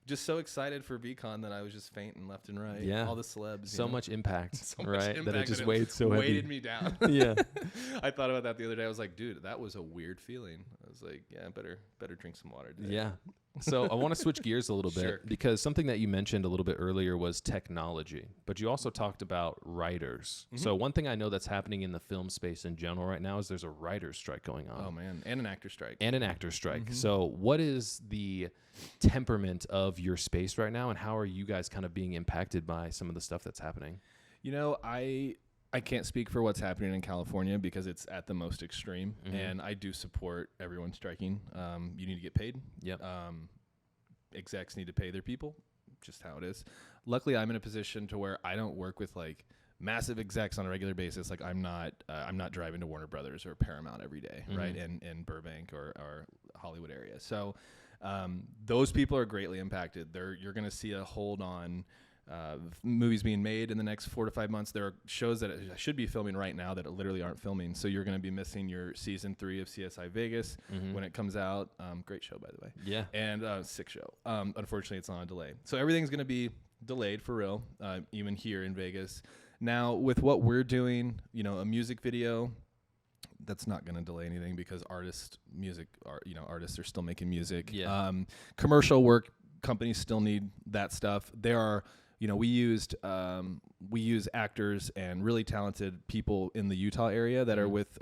Just so excited for VCon that I was just fainting left and right. Yeah. All the celebs. So much impact. So much impact. That it just weighed so heavy. Weighted me down. Yeah. I thought about that the other day. I was like, dude, that was a weird feeling. I was like, yeah, better drink some water today. Yeah. So I want to switch gears a little bit because something that you mentioned a little bit earlier was technology, but you also talked about writers. So one thing I know that's happening in the film space in general right now is there's a writer's strike going on. Oh man, and an actor's strike. So what is the temperament of your space right now, and how are you guys kind of being impacted by some of the stuff that's happening? You know, I can't speak for what's happening in California because it's at the most extreme, and I do support everyone striking. You need to get paid. Yep. Execs need to pay their people, just how it is. Luckily, I'm in a position to where I don't work with like massive execs on a regular basis. Like I'm not driving to Warner Brothers or Paramount every day, right? In Burbank or Hollywood area. So those people are greatly impacted. You're going to see a hold on movies being made in the next 4 to 5 months. There are shows that I should be filming right now that literally aren't filming. So you're going to be missing your season 3 of CSI Vegas when it comes out. Great show, by the way. Yeah. And sick show. Unfortunately, it's on a delay. So everything's going to be delayed for real, even here in Vegas. Now, with what we're doing, a music video, that's not going to delay anything because artists are still making music. Yeah. Commercial work, companies still need that stuff. There are, we use actors and really talented people in the Utah area that are with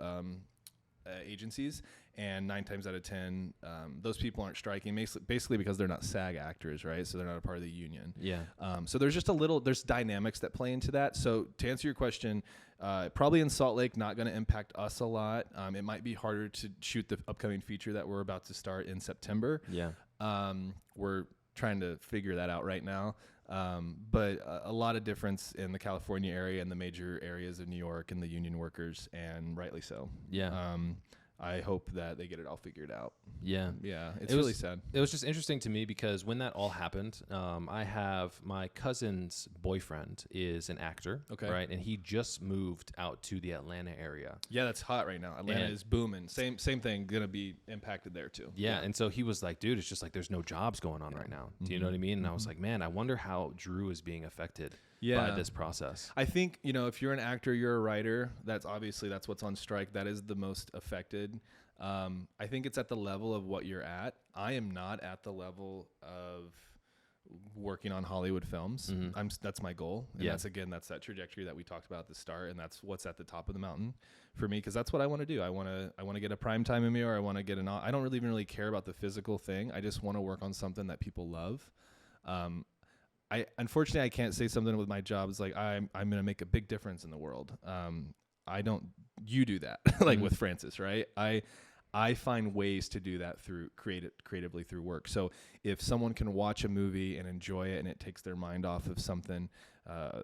agencies, and 9 times out of 10, those people aren't striking basically because they're not SAG actors, right? So they're not a part of the union. Yeah. So there's just there's dynamics that play into that. So to answer your question, probably in Salt Lake, not going to impact us a lot. It might be harder to shoot the upcoming feature that we're about to start in September. Yeah. We're trying to figure that out right now. But a lot of difference in the California area and the major areas of New York and the union workers, and rightly so. Yeah. I hope that they get it all figured out. Yeah. Yeah. It's really sad. It was just interesting to me because when that all happened, I have my cousin's boyfriend is an actor. Okay. Right. And he just moved out to the Atlanta area. Yeah, that's hot right now. Atlanta is booming. Same thing. Going to be impacted there too. Yeah. And so he was like, dude, it's just like there's no jobs going on right now. Do you know what I mean? And I was like, man, I wonder how Drew is being affected by this process. I think, if you're an actor, you're a writer, that's what's on strike. That is the most affected. I think it's at the level of what you're at. I am not at the level of working on Hollywood films. That's my goal. And that's that trajectory that we talked about at the start. And that's what's at the top of the mountain for me, because that's what I want to do. I want to get a primetime Emmy, or I want to get I don't even really care about the physical thing. I just want to work on something that people love. Unfortunately, I can't say something with my job. It's like, I'm going to make a big difference in the world. You do that like with Francis, right? I find ways to do that through creatively through work. So if someone can watch a movie and enjoy it, and it takes their mind off of something,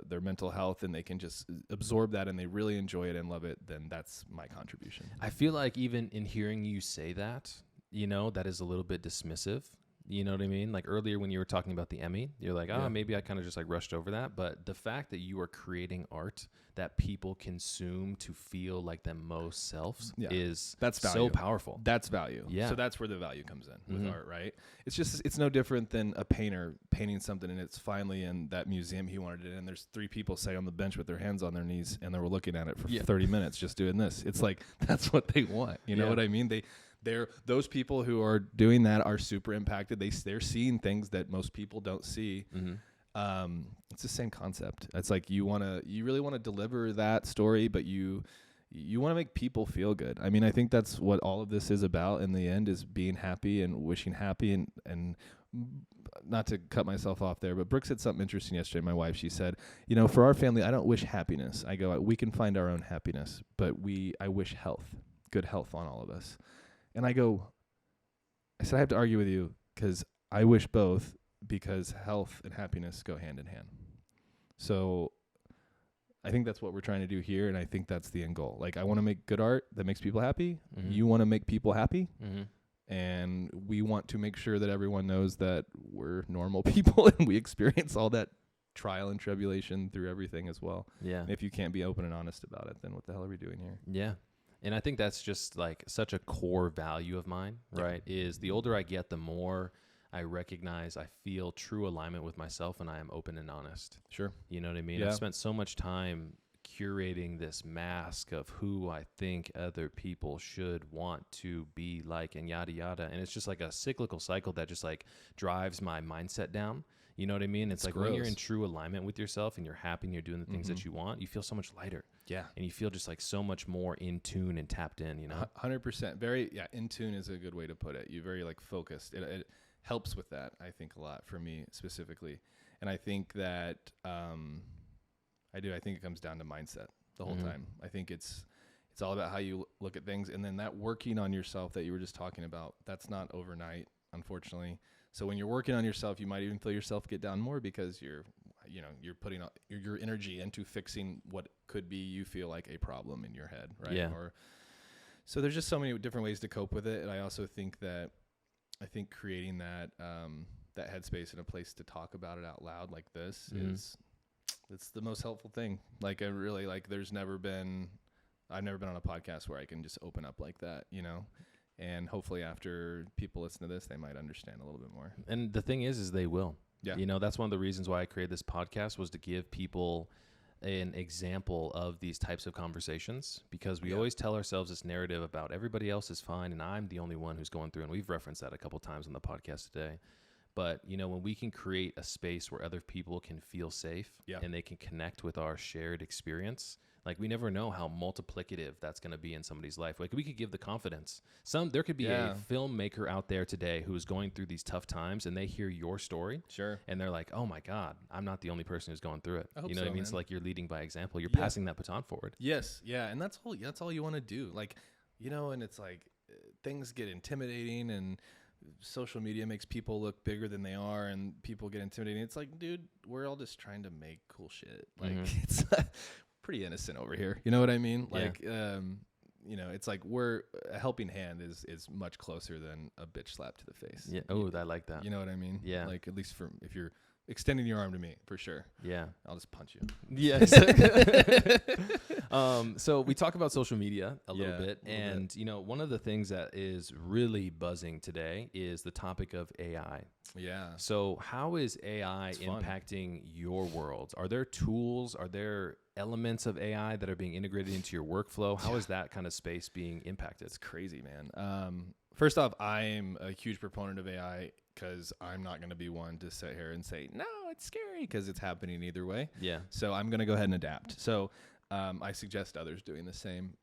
their mental health, and they can just absorb that and they really enjoy it and love it, then that's my contribution. I feel like even in hearing you say that, that is a little bit dismissive. You know what I mean? Like earlier when you were talking about the Emmy, you're like, maybe I kind of just like rushed over that. But the fact that you are creating art that people consume to feel like them most selves that's so powerful. That's value. Yeah. So that's where the value comes in with art, right? It's no different than a painter painting something and it's finally in that museum he wanted it in. And there's 3 people sitting on the bench with their hands on their knees and they were looking at it for 30 minutes just doing this. It's like, that's what they want. You know what I mean? Those people who are doing that are super impacted. They're seeing things that most people don't see. It's the same concept. It's like you really want to deliver that story, but you want to make people feel good. I mean, I think that's what all of this is about in the end, is being happy and wishing happy. And not to cut myself off there, but Brooke said something interesting yesterday. My wife, she said, for our family, I don't wish happiness. I go, we can find our own happiness, but I wish health, good health on all of us. And I said, I have to argue with you because I wish both, because health and happiness go hand in hand. So I think that's what we're trying to do here. And I think that's the end goal. Like, I want to make good art that makes people happy. You want to make people happy. And we want to make sure that everyone knows that we're normal people and we experience all that trial and tribulation through everything as well. Yeah. And if you can't be open and honest about it, then what the hell are we doing here? Yeah. And I think that's just like such a core value of mine, right? Is the older I get, the more I recognize I feel true alignment with myself and I am open and honest. Sure. You know what I mean? Yeah. I've spent so much time curating this mask of who I think other people should want to be like and yada, yada. And it's just like a cyclical cycle that just like drives my mindset down. You know what I mean? It's like gross. When you're in true alignment with yourself and you're happy and you're doing the things that you want, you feel so much lighter. Yeah. And you feel just like so much more in tune and tapped in, 100%. In tune is a good way to put it. You're very like focused. It helps with that, I think, a lot for me specifically. And I think that I think it comes down to mindset. the whole time. I think it's all about how you look at things, and then that working on yourself that you were just talking about, that's not overnight, unfortunately. So when you're working on yourself, you might even feel yourself get down more because you're putting your energy into fixing what could be, you feel like, a problem in your head, right? Yeah. So there's just so many different ways to cope with it. And I also think creating that headspace and a place to talk about it out loud like this it's the most helpful thing. Like, I really, like, I've never been on a podcast where I can just open up like that, and hopefully after people listen to this, they might understand a little bit more. And the thing is they will. Yeah. That's one of the reasons why I created this podcast, was to give people an example of these types of conversations, because we always tell ourselves this narrative about everybody else is fine and I'm the only one who's going through, and we've referenced that a couple times on the podcast today. But, when we can create a space where other people can feel safe and they can connect with our shared experience, like, we never know how multiplicative that's going to be in somebody's life. Like, we could give the confidence. There could be a filmmaker out there today who is going through these tough times, and they hear your story. Sure. And they're like, oh my God, I'm not the only person who's going through it. I hope You know what I mean? man. It's like you're leading by example. You're passing that baton forward. Yes. Yeah. And that's all you want to do. Like, and it's like things get intimidating, and social media makes people look bigger than they are, and people get intimidating. It's like, dude, we're all just trying to make cool shit. Like, it's pretty innocent over here. You know what I mean? Like, it's like a helping hand is much closer than a bitch slap to the face. Yeah. Oh, I like that. You know what I mean? Yeah. Like, at least if you're extending your arm to me, for sure. Yeah. I'll just punch you. Yes. So we talk about social media a little bit. And, one of the things that is really buzzing today is the topic of AI. Yeah. So how is AI impacting your world? Are there tools? Are there elements of AI that are being integrated into your workflow? How is that kind of space being impacted? It's crazy, man. First off, I'm a huge proponent of AI, because I'm not going to be one to sit here and say, no, it's scary, because it's happening either way. Yeah. So I'm going to go ahead and adapt. So I suggest others doing the same.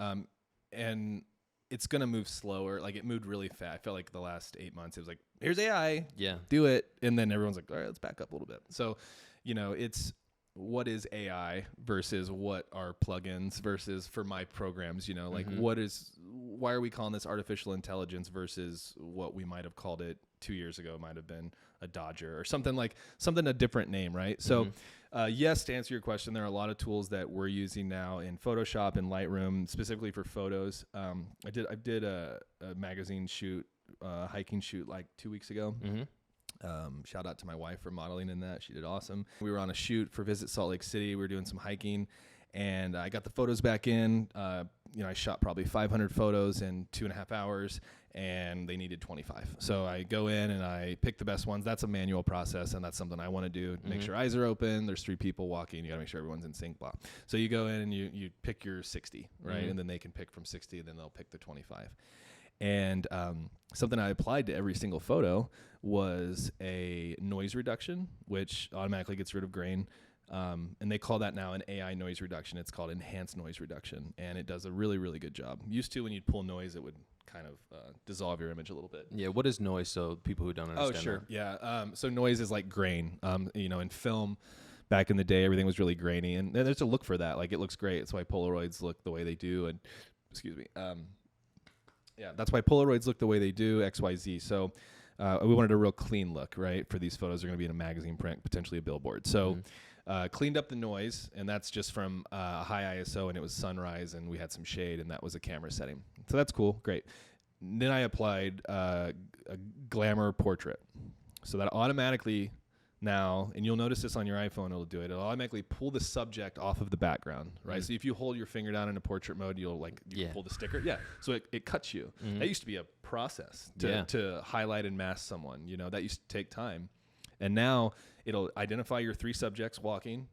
And it's going to move slower. Like, it moved really fast. I felt like the last 8 months, it was like, here's AI. Yeah. Do it. And then everyone's like, all right, let's back up a little bit. So, it's what is AI versus what are plugins versus for my programs, like why are we calling this artificial intelligence versus what we might have called it 2 years ago, might have been a Dodger or something a different name, right? So yes, to answer your question, there are a lot of tools that we're using now in Photoshop and Lightroom, specifically for photos. I did a magazine shoot, hiking shoot, like 2 weeks ago. Shout out to my wife for modeling in that. She did awesome. We were on a shoot for Visit Salt Lake City. We were doing some hiking, and I got the photos back in. I shot probably 500 photos in 2.5 hours, and they needed 25. So I go in and I pick the best ones. That's a manual process, and that's something I want to do. Make sure eyes are open. There's 3 people walking. You got to make sure everyone's in sync, blah. So you go in and you pick your 60, right? And then they can pick from 60, and then they'll pick the 25. And something I applied to every single photo was a noise reduction, which automatically gets rid of grain. And they call that now an AI noise reduction. It's called enhanced noise reduction, and it does a really, really good job. Used to, when you'd pull noise, it would kind of dissolve your image a little bit. Yeah, what is noise, so people who don't understand? Oh, sure. That? Yeah. So noise is like grain. In film, back in the day, everything was really grainy, and there's a look for that. Like, it looks great. That's why Polaroids look the way they do. And excuse me. That's why Polaroids look the way they do, XYZ. So we wanted a real clean look, right? For these photos, they're going to be in a magazine print, potentially a billboard. So cleaned up the noise, and that's just from a high ISO, and it was sunrise, and we had some shade, and that was a camera setting. So that's cool, great. Then I applied a glamour portrait. So that automatically now, and you'll notice this on your iPhone, it'll do it. It'll automatically pull the subject off of the background, right? So if you hold your finger down in a portrait mode, you can pull the sticker. Yeah. So it cuts you. That used to be a process to highlight and mask someone. That used to take time. And now it'll identify your 3 subjects walking,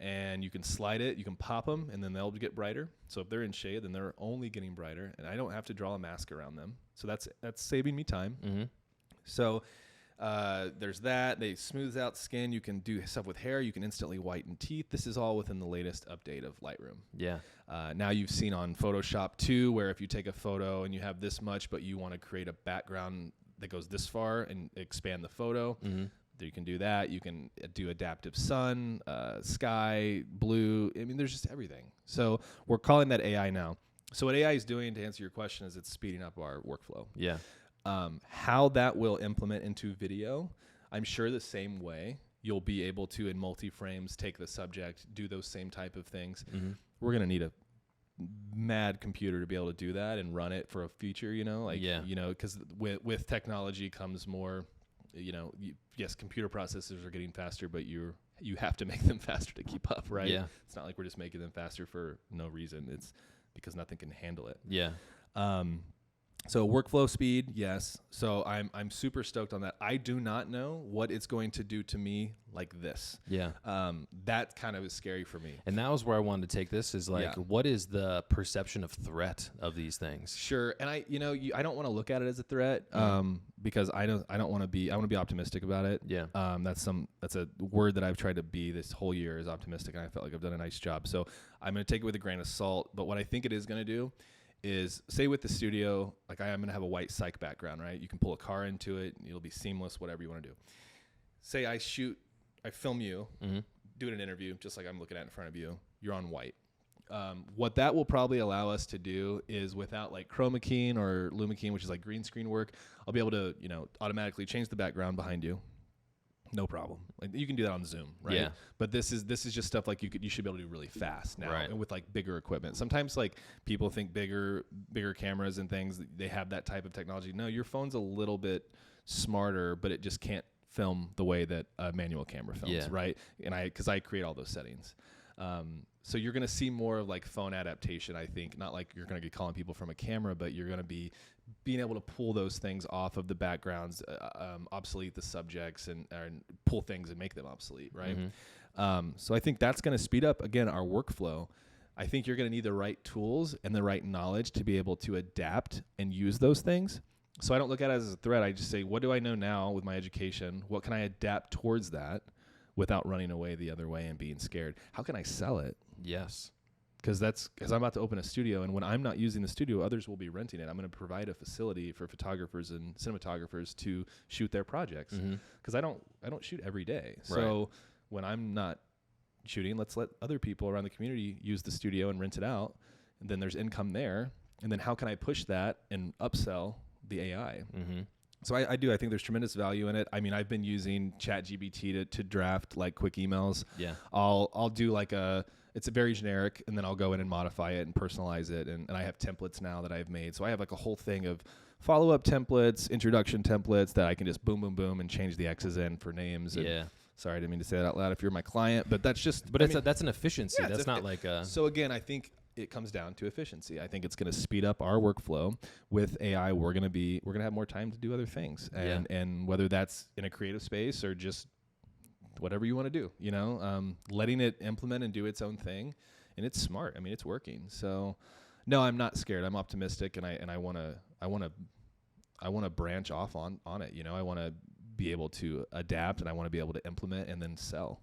and you can slide it, you can pop them, and then they'll get brighter. So if they're in shade, then they're only getting brighter, and I don't have to draw a mask around them. So that's saving me time. So there's that. They smooth out skin. You can do stuff with hair. You can instantly whiten teeth. This is all within the latest update of Lightroom. Yeah. Now you've seen on Photoshop too, where if you take a photo and you have this much, but you want to create a background that goes this far and expand the photo, You can do that. You can do adaptive sun, sky, blue. I mean, there's just everything. So we're calling that AI now. So what AI is doing, to answer your question, is it's speeding up our workflow. Yeah. How that will implement into video, I'm sure the same way. You'll be able to, in multi-frames, take the subject, do those same type of things. Mm-hmm. We're going to need a mad computer to be able to do that and run it for a feature, you know? Like, you know, because with technology comes more, you know, yes, computer processors are getting faster, but you have to make them faster to keep up, right? Yeah. It's not like we're just making them faster for no reason. It's because nothing can handle it. Yeah. So workflow speed, yes. So I'm super stoked on that. I do not know what it's going to do to me like this. Yeah. That kind of is scary for me. And that was where I wanted to take this is like, what is the perception of threat of these things? Sure. And I don't want to look at it as a threat, because I want to be optimistic about it. Yeah. That's a word that I've tried to be this whole year, is optimistic. And I felt like I've done a nice job. So I'm going to take it with a grain of salt. But what I think it is going to do is, say with the studio, like I'm going to have a white psych background, right? You can pull a car into it. It'll be seamless, whatever you want to do. Say I film you, do an interview, just like I'm looking at in front of you. You're on white. What that will probably allow us to do is, without like chroma keying or luma keying, which is like green screen work, I'll be able to, you know, automatically change the background behind you. No problem. Like, you can do that on Zoom, right? Yeah. But this is just stuff like you should be able to do really fast now, right, and with like bigger equipment. Sometimes like people think bigger cameras and things, they have that type of technology. No, your phone's a little bit smarter, but it just can't film the way that a manual camera films, right? And because I create all those settings. So you're going to see more of like phone adaptation, I think. Not like you're going to be calling people from a camera, but you're going to be being able to pull those things off of the backgrounds, obsolete the subjects, and pull things and make them obsolete, right? So I think that's going to speed up, again, our workflow. I think you're going to need the right tools and the right knowledge to be able to adapt and use those things. So I don't look at it as a threat. I just say, what do I know now with my education? What can I adapt towards that without running away the other way and being scared? How can I sell it? Yes. Because I'm about to open a studio, and when I'm not using the studio, others will be renting it. I'm going to provide a facility for photographers and cinematographers to shoot their projects. Because I don't shoot every day. So when I'm not shooting, let's let other people around the community use the studio and rent it out. And then there's income there. And then how can I push that and upsell the AI? So I think there's tremendous value in it. I mean, I've been using ChatGPT to draft like quick emails. Yeah. I'll do like it's a very generic, and then I'll go in and modify it and personalize it. And I have templates now that I've made. So I have like a whole thing of follow-up templates, introduction templates that I can just boom, boom, boom, and change the X's in for names. Yeah. Sorry, I didn't mean to say that out loud if you're my client, but that's just... But that's an efficiency. Yeah, that's not like a... So again, I think it comes down to efficiency. I think it's going to speed up our workflow. With AI, we're going to have more time to do other things. And whether that's in a creative space or just whatever you want to do, you know, letting it implement and do its own thing. And it's smart. I mean, it's working. So no, I'm not scared. I'm optimistic, and I want to branch off on it. You know, I want to be able to adapt, and I want to be able to implement and then sell.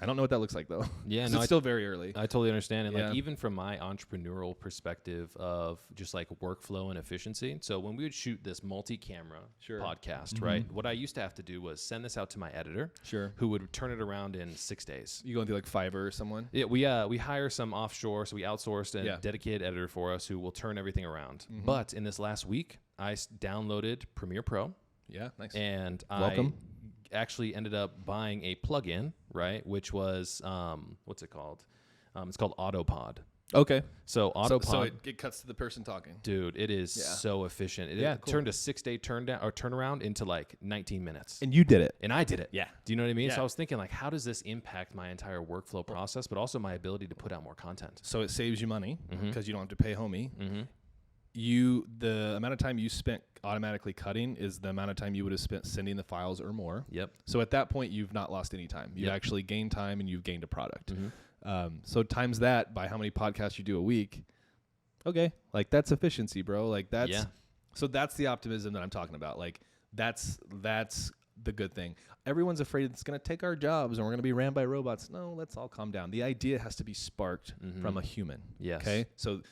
I don't know what that looks like, though. Yeah, no, it's still very early. I totally understand. And like, even from my entrepreneurial perspective of just like workflow and efficiency. So when we would shoot this multi-camera podcast, right, what I used to have to do was send this out to my editor, who would turn it around in 6 days. You going through like Fiverr or someone? Yeah, we hire some offshore, so we outsourced a dedicated editor for us who will turn everything around. But in this last week, I downloaded Premiere Pro. Yeah, nice. And I actually ended up buying a plugin, right, which was what's it called? It's called Autopod. Okay. So Autopod. So it cuts to the person talking. Dude, it is so efficient. It turned a 6-day turnaround into like 19 minutes. And you did it. And I did it. Yeah. Do you know what I mean? Yeah. So I was thinking, like, how does this impact my entire workflow process, but also my ability to put out more content? So it saves you money because you don't have to pay homie. The amount of time you spent automatically cutting is the amount of time you would have spent sending the files or more. Yep. So at that point, you've not lost any time. You've actually gained time, and you've gained a product. So times that by how many podcasts you do a week. Okay. Like, that's efficiency, bro. Like, that's, so that's the optimism that I'm talking about. Like, that's the good thing. Everyone's afraid it's going to take our jobs and we're going to be ran by robots. No, let's all calm down. The idea has to be sparked from a human. Yes. Okay. So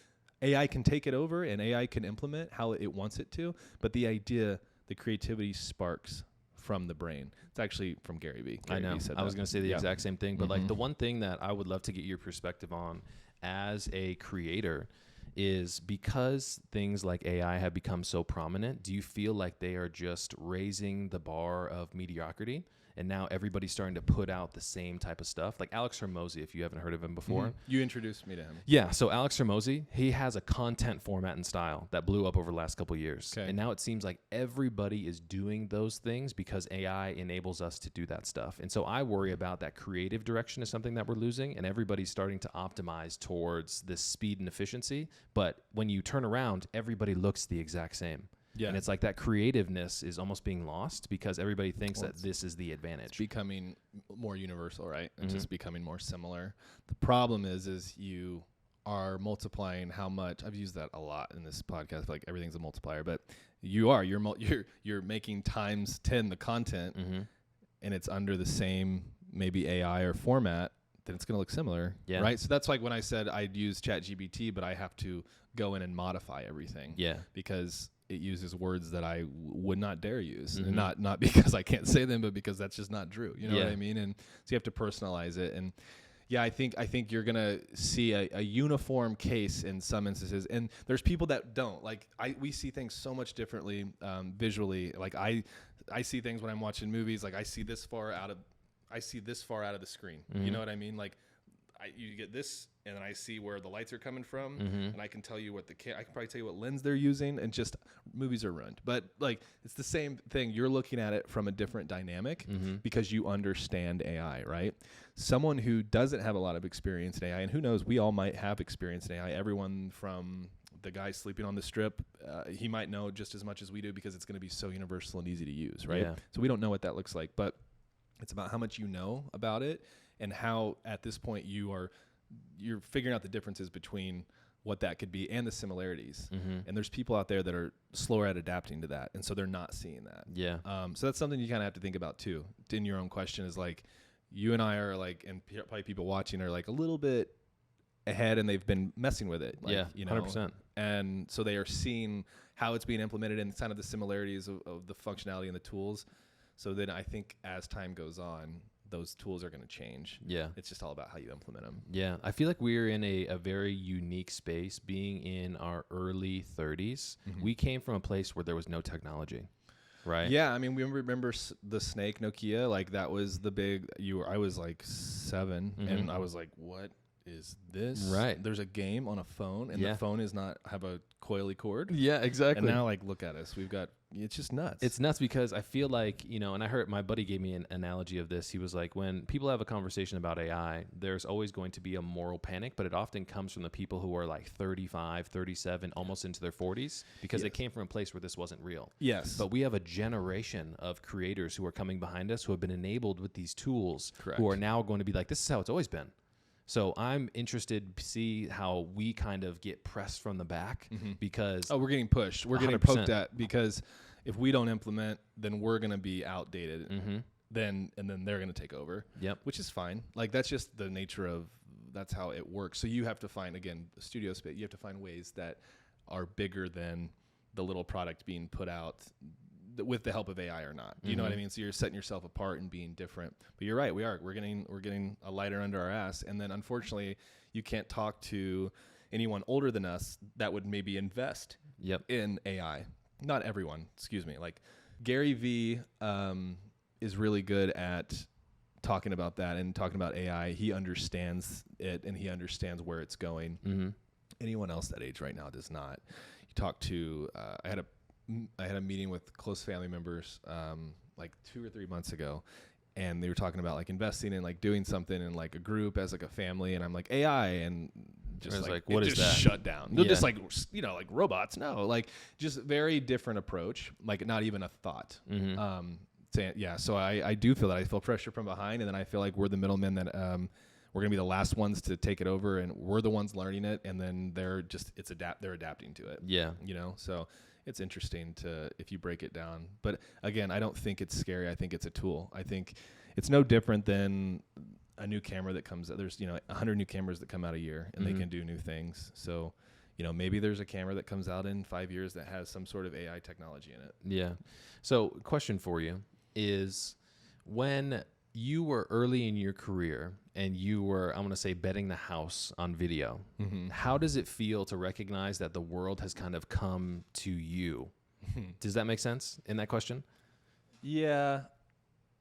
AI can take it over and AI can implement how it wants it to, but the idea, the creativity sparks from the brain. It's actually from Gary Vee. I know. I was going to say the exact same thing, but like the one thing that I would love to get your perspective on as a creator is, because things like AI have become so prominent, do you feel like they are just raising the bar of mediocrity? And now everybody's starting to put out the same type of stuff. Like Alex Hormozy, if you haven't heard of him before. You introduced me to him. Yeah, so Alex Hormozy, he has a content format and style that blew up over the last couple of years. Okay. And now it seems like everybody is doing those things because AI enables us to do that stuff. And so I worry about that creative direction is something that we're losing, and everybody's starting to optimize towards this speed and efficiency. But when you turn around, everybody looks the exact same. Yeah. And it's like that creativeness is almost being lost because everybody thinks that this is the advantage. It's becoming more universal, right? It's just becoming more similar. The problem is you are multiplying how much. I've used that a lot in this podcast. Like everything's a multiplier, but you're making times 10 the content, and it's under the same maybe AI or format. Then it's going to look similar, right? So that's like when I said I'd use ChatGPT, but I have to go in and modify everything. Yeah, because it uses words that I would not dare use, and not because I can't say them, but because that's just not true. You know what I mean? And so you have to personalize it. And yeah, I think you're gonna see a uniform case in some instances, and there's people that don't. Like we see things so much differently visually. Like I see things when I'm watching movies. Like I see this far out of the screen. You know what I mean? Like you get this, and then I see where the lights are coming from, and I can tell you I can probably tell you what lens they're using, and just movies are ruined. But like it's the same thing. You're looking at it from a different dynamic because you understand AI, right? Someone who doesn't have a lot of experience in AI, and who knows, we all might have experience in AI. Everyone from the guy sleeping on the strip, he might know just as much as we do because it's going to be so universal and easy to use, right? Yeah. So we don't know what that looks like, but it's about how much you know about it and how at this point you're figuring out the differences between what that could be and the similarities. And there's people out there that are slower at adapting to that, and so they're not seeing that. Yeah. So that's something you kind of have to think about too. In your own question is like, you and I are like, and probably people watching are like a little bit ahead, and they've been messing with it. Like, yeah, 100%. And so they are seeing how it's being implemented and kind of the similarities of the functionality and the tools. So then I think as time goes on, those tools are going to change. Yeah. It's just all about how you implement them. Yeah. I feel like we're in a very unique space being in our early 30s. We came from a place where there was no technology. Right. Yeah. I mean, we remember the Snake Nokia. Like that was the big, I was like 7 and I was like, what is this? Right. There's a game on a phone, and the phone is not have a coily cord. Yeah, exactly. And now like, look at us. It's just nuts. It's nuts because I feel like, and I heard my buddy gave me an analogy of this. He was like, when people have a conversation about AI, there's always going to be a moral panic, but it often comes from the people who are like 35, 37, almost into their 40s, because they came from a place where this wasn't real. Yes. But we have a generation of creators who are coming behind us who have been enabled with these tools. Correct. Who are now going to be like, this is how it's always been. So I'm interested to see how we kind of get pressed from the back because... Oh, we're getting pushed. We're 100%. Getting poked at because if we don't implement, then we're going to be outdated. Then they're going to take over. Yep. Which is fine. Like that's just the nature of... That's how it works. So you have to find, again, studio space. You have to find ways that are bigger than the little product being put out with the help of AI or not. You know what I mean? So you're setting yourself apart and being different. But you're right, we're getting a lighter under our ass. And then unfortunately, you can't talk to anyone older than us that would maybe invest in AI. Not everyone, excuse me. Like Gary Vee is really good at talking about that and talking about AI. He understands it and he understands where it's going. Anyone else that age right now does not. You talk to, I had a meeting with close family members like 2 or 3 months ago, and they were talking about like investing in like doing something in like a group as like a family, and I'm like AI, and just like what is that? Shut down. They're just like like robots. No, like just very different approach. Like not even a thought. So I do feel that I feel pressure from behind, and then I feel like we're the middlemen that we're gonna be the last ones to take it over, and we're the ones learning it, and then they're adapting to it. Yeah, so. It's interesting if you break it down. But again, I don't think it's scary. I think it's a tool. I think it's no different than a new camera that comes out. There's, 100 new cameras that come out a year, and they can do new things. So, maybe there's a camera that comes out in 5 years that has some sort of AI technology in it. Yeah. So question for you. is when you were early in your career and you were, I'm going to say, betting the house on video. How does it feel to recognize that the world has kind of come to you? Does that make sense in that question? Yeah.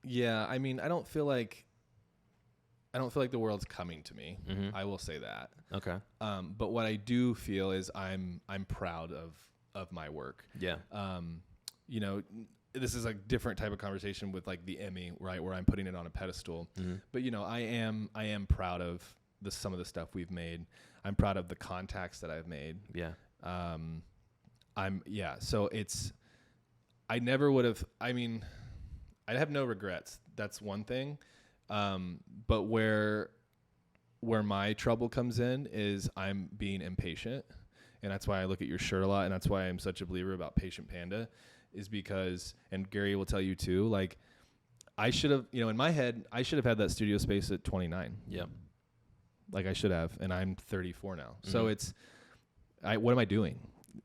I mean, I don't feel like the world's coming to me. I will say that. Okay. But what I do feel is I'm proud of my work. Yeah. You know, this is a different type of conversation with like the Emmy, right, where I'm putting it on a pedestal. But you know, I am proud of some of the stuff we've made. I'm proud of the contacts that I've made. Yeah. So I never would have. I mean, I have no regrets. That's one thing. But where my trouble comes in is I'm being impatient, and that's why I look at your shirt a lot, and that's why I'm such a believer about Patient Panda. Is because, and Gary will tell you too, like I should have, you know, in my head, I should have had that studio space at 29. Yeah. Like I should have, and I'm 34 now. So what am I doing?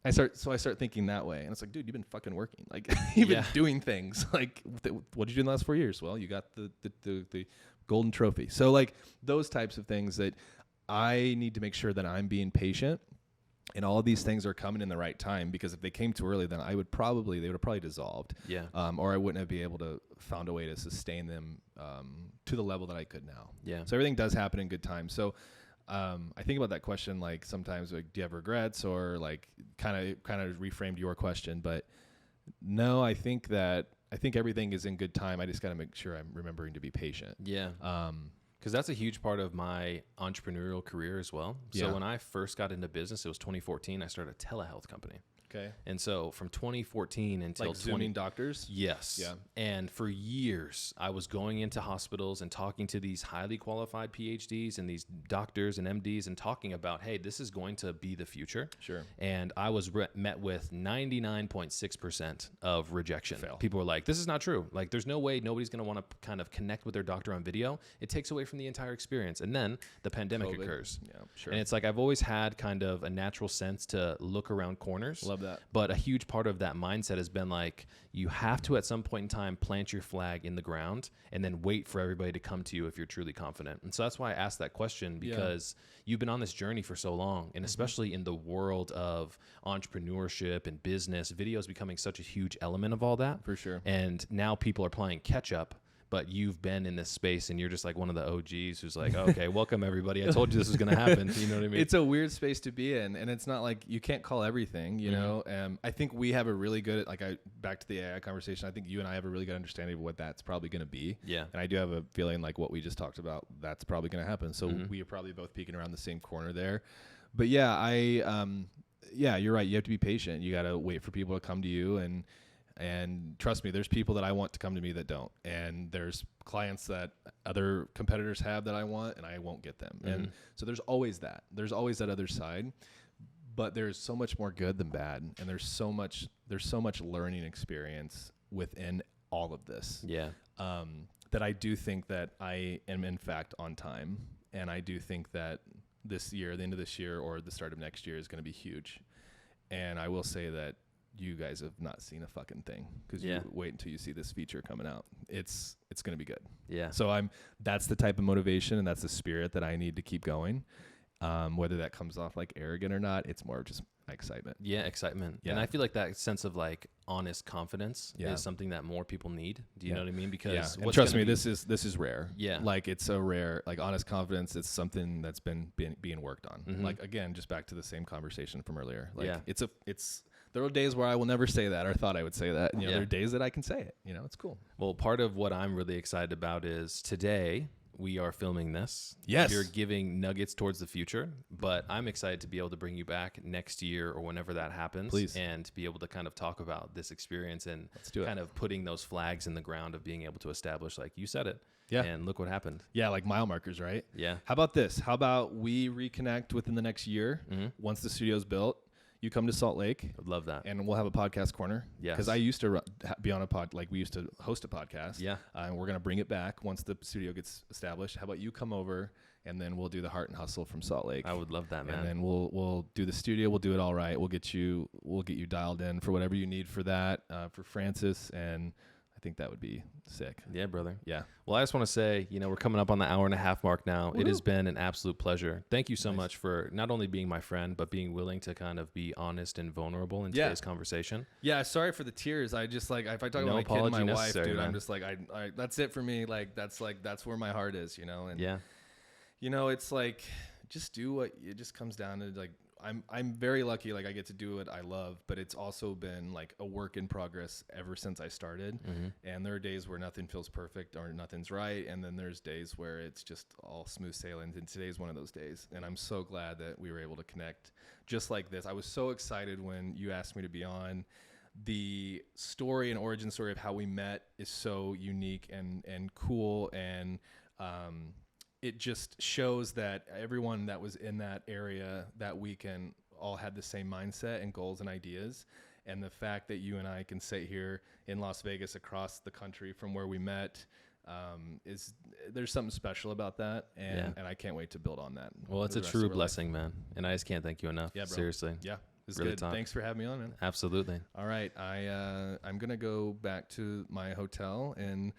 I start thinking that way, and it's like, dude, you've been fucking working. Like you've been doing things. Like what did you do in the last 4 years? Well, you got the golden trophy. So like those types of things that I need to make sure that I'm being patient. And all of these things are coming in the right time, because if they came too early, then they would have probably dissolved. Yeah. Or I wouldn't have been able to found a way to sustain them to the level that I could now. Yeah. So everything does happen in good time. So I think about that question, like sometimes like, do you have regrets, or like kind of reframed your question, but no, I think everything is in good time. I just got to make sure I'm remembering to be patient. Yeah. Because that's a huge part of my entrepreneurial career as well. So when I first got into business, it was 2014. I started a telehealth company. Okay. And so from 2014 until like Zooming doctors? Yes. Yeah. And for years, I was going into hospitals and talking to these highly qualified PhDs and these doctors and MDs and talking about, hey, this is going to be the future. Sure. And I was met with 99.6% of rejection. Fail. People were like, this is not true. Like, there's no way nobody's going to want to kind of connect with their doctor on video. It takes away from the entire experience. And then the pandemic occurs. Yeah, sure. And it's like I've always had kind of a natural sense to look around corners. Love that. But a huge part of that mindset has been like, you have to at some point in time plant your flag in the ground and then wait for everybody to come to you if you're truly confident. And so that's why I asked that question, because you've been on this journey for so long, and especially in the world of entrepreneurship and business, video is becoming such a huge element of all that. For sure. And now people are playing catch up. But you've been in this space, and you're just like one of the OGs who's like, okay, welcome everybody. I told you this was going to happen. You know what I mean? It's a weird space to be in, and it's not like you can't call everything, you know? I think we have a really good, back to the AI conversation, I think you and I have a really good understanding of what that's probably going to be. Yeah. And I do have a feeling like what we just talked about, that's probably going to happen. So we are probably both peeking around the same corner there. But yeah, you're right. You have to be patient. You got to wait for people to come to you, and trust me, there's people that I want to come to me that don't. And there's clients that other competitors have that I want, and I won't get them. And so there's always that. There's always that other side. But there's so much more good than bad. And there's so much learning experience within all of this. Yeah. That I do think that I am, in fact, on time. And I do think that this year, the end of this year or the start of next year, is going to be huge. And I will say that you guys have not seen a fucking thing, because you wait until you see this feature coming out. It's going to be good. Yeah. So that's the type of motivation, and that's the spirit that I need to keep going. Whether that comes off like arrogant or not, it's more of just excitement. Yeah, excitement. Yeah. And I feel like that sense of like honest confidence is something that more people need. Do you know what I mean? Because and trust me, this is rare. Yeah. Like it's so rare. Like honest confidence, it's something that's been being worked on. Like again, just back to the same conversation from earlier. Like there are days where I will never say that, or thought I would say that. And, there are days that I can say it. You know, it's cool. Well, part of what I'm really excited about is today we are filming this. Yes. You're giving nuggets towards the future, but I'm excited to be able to bring you back next year or whenever that happens. Please. And be able to kind of talk about this experience and kind of putting those flags in the ground of being able to establish, like you said it. Yeah. And look what happened. Yeah, like mile markers, right? Yeah. How about this? How about we reconnect within the next year once the studio's built? You come to Salt Lake. I'd love that. And we'll have a podcast corner. Yeah. Because I used to be on we used to host a podcast. Yeah. And we're going to bring it back once the studio gets established. How about you come over, and then we'll do the Heart and Hustle from Salt Lake. I would love that, man. And then we'll do the studio. We'll do it all right. We'll get you dialed in for whatever you need for that, for Francis. And I think that would be sick. Yeah, brother. Yeah. Well, I just want to say, we're coming up on the 1.5 hour mark now. Woo-hoo. It has been an absolute pleasure. Thank you so much for not only being my friend, but being willing to kind of be honest and vulnerable in today's conversation. Yeah. Sorry for the tears. I just like, if I talk about my kid and my wife, dude, man. I'm just like, I that's it for me. Like, that's where my heart is, and it's like, just do what it just comes down to. Like, I'm very lucky. Like, I get to do what I love, but it's also been like a work in progress ever since I started. And there are days where nothing feels perfect or nothing's right. And then there's days where it's just all smooth sailing. And today's one of those days. And I'm so glad that we were able to connect just like this. I was so excited when you asked me to be on. The story and origin story of how we met is so unique and cool. And, it just shows that everyone that was in that area that weekend all had the same mindset and goals and ideas. And the fact that you and I can sit here in Las Vegas across the country from where we met, there's something special about that. And I can't wait to build on that. Well, it's a true blessing, man. And I just can't thank you enough. Yeah, bro. Seriously. Yeah. It's really good. Top. Thanks for having me on, man. Absolutely. All right. I'm going to go back to my hotel and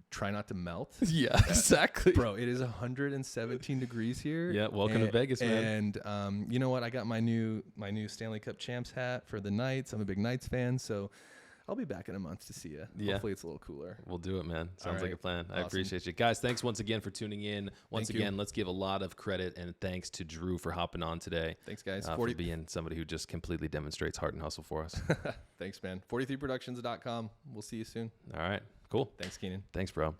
try not to melt. Yeah, exactly. Bro, it is 117 degrees here. Yeah, welcome to Vegas, man. And you know what? I got my new Stanley Cup Champs hat for the Knights. I'm a big Knights fan, so I'll be back in a month to see you. Yeah. Hopefully it's a little cooler. We'll do it, man. Sounds like a plan. Awesome. I appreciate you. Guys, thanks once again for tuning in. Once again, let's give a lot of credit and thanks to Drew for hopping on today. Thanks, guys. For being somebody who just completely demonstrates heart and hustle for us. Thanks, man. 43productions.com. We'll see you soon. All right. Cool. Thanks, Keenan. Thanks, bro.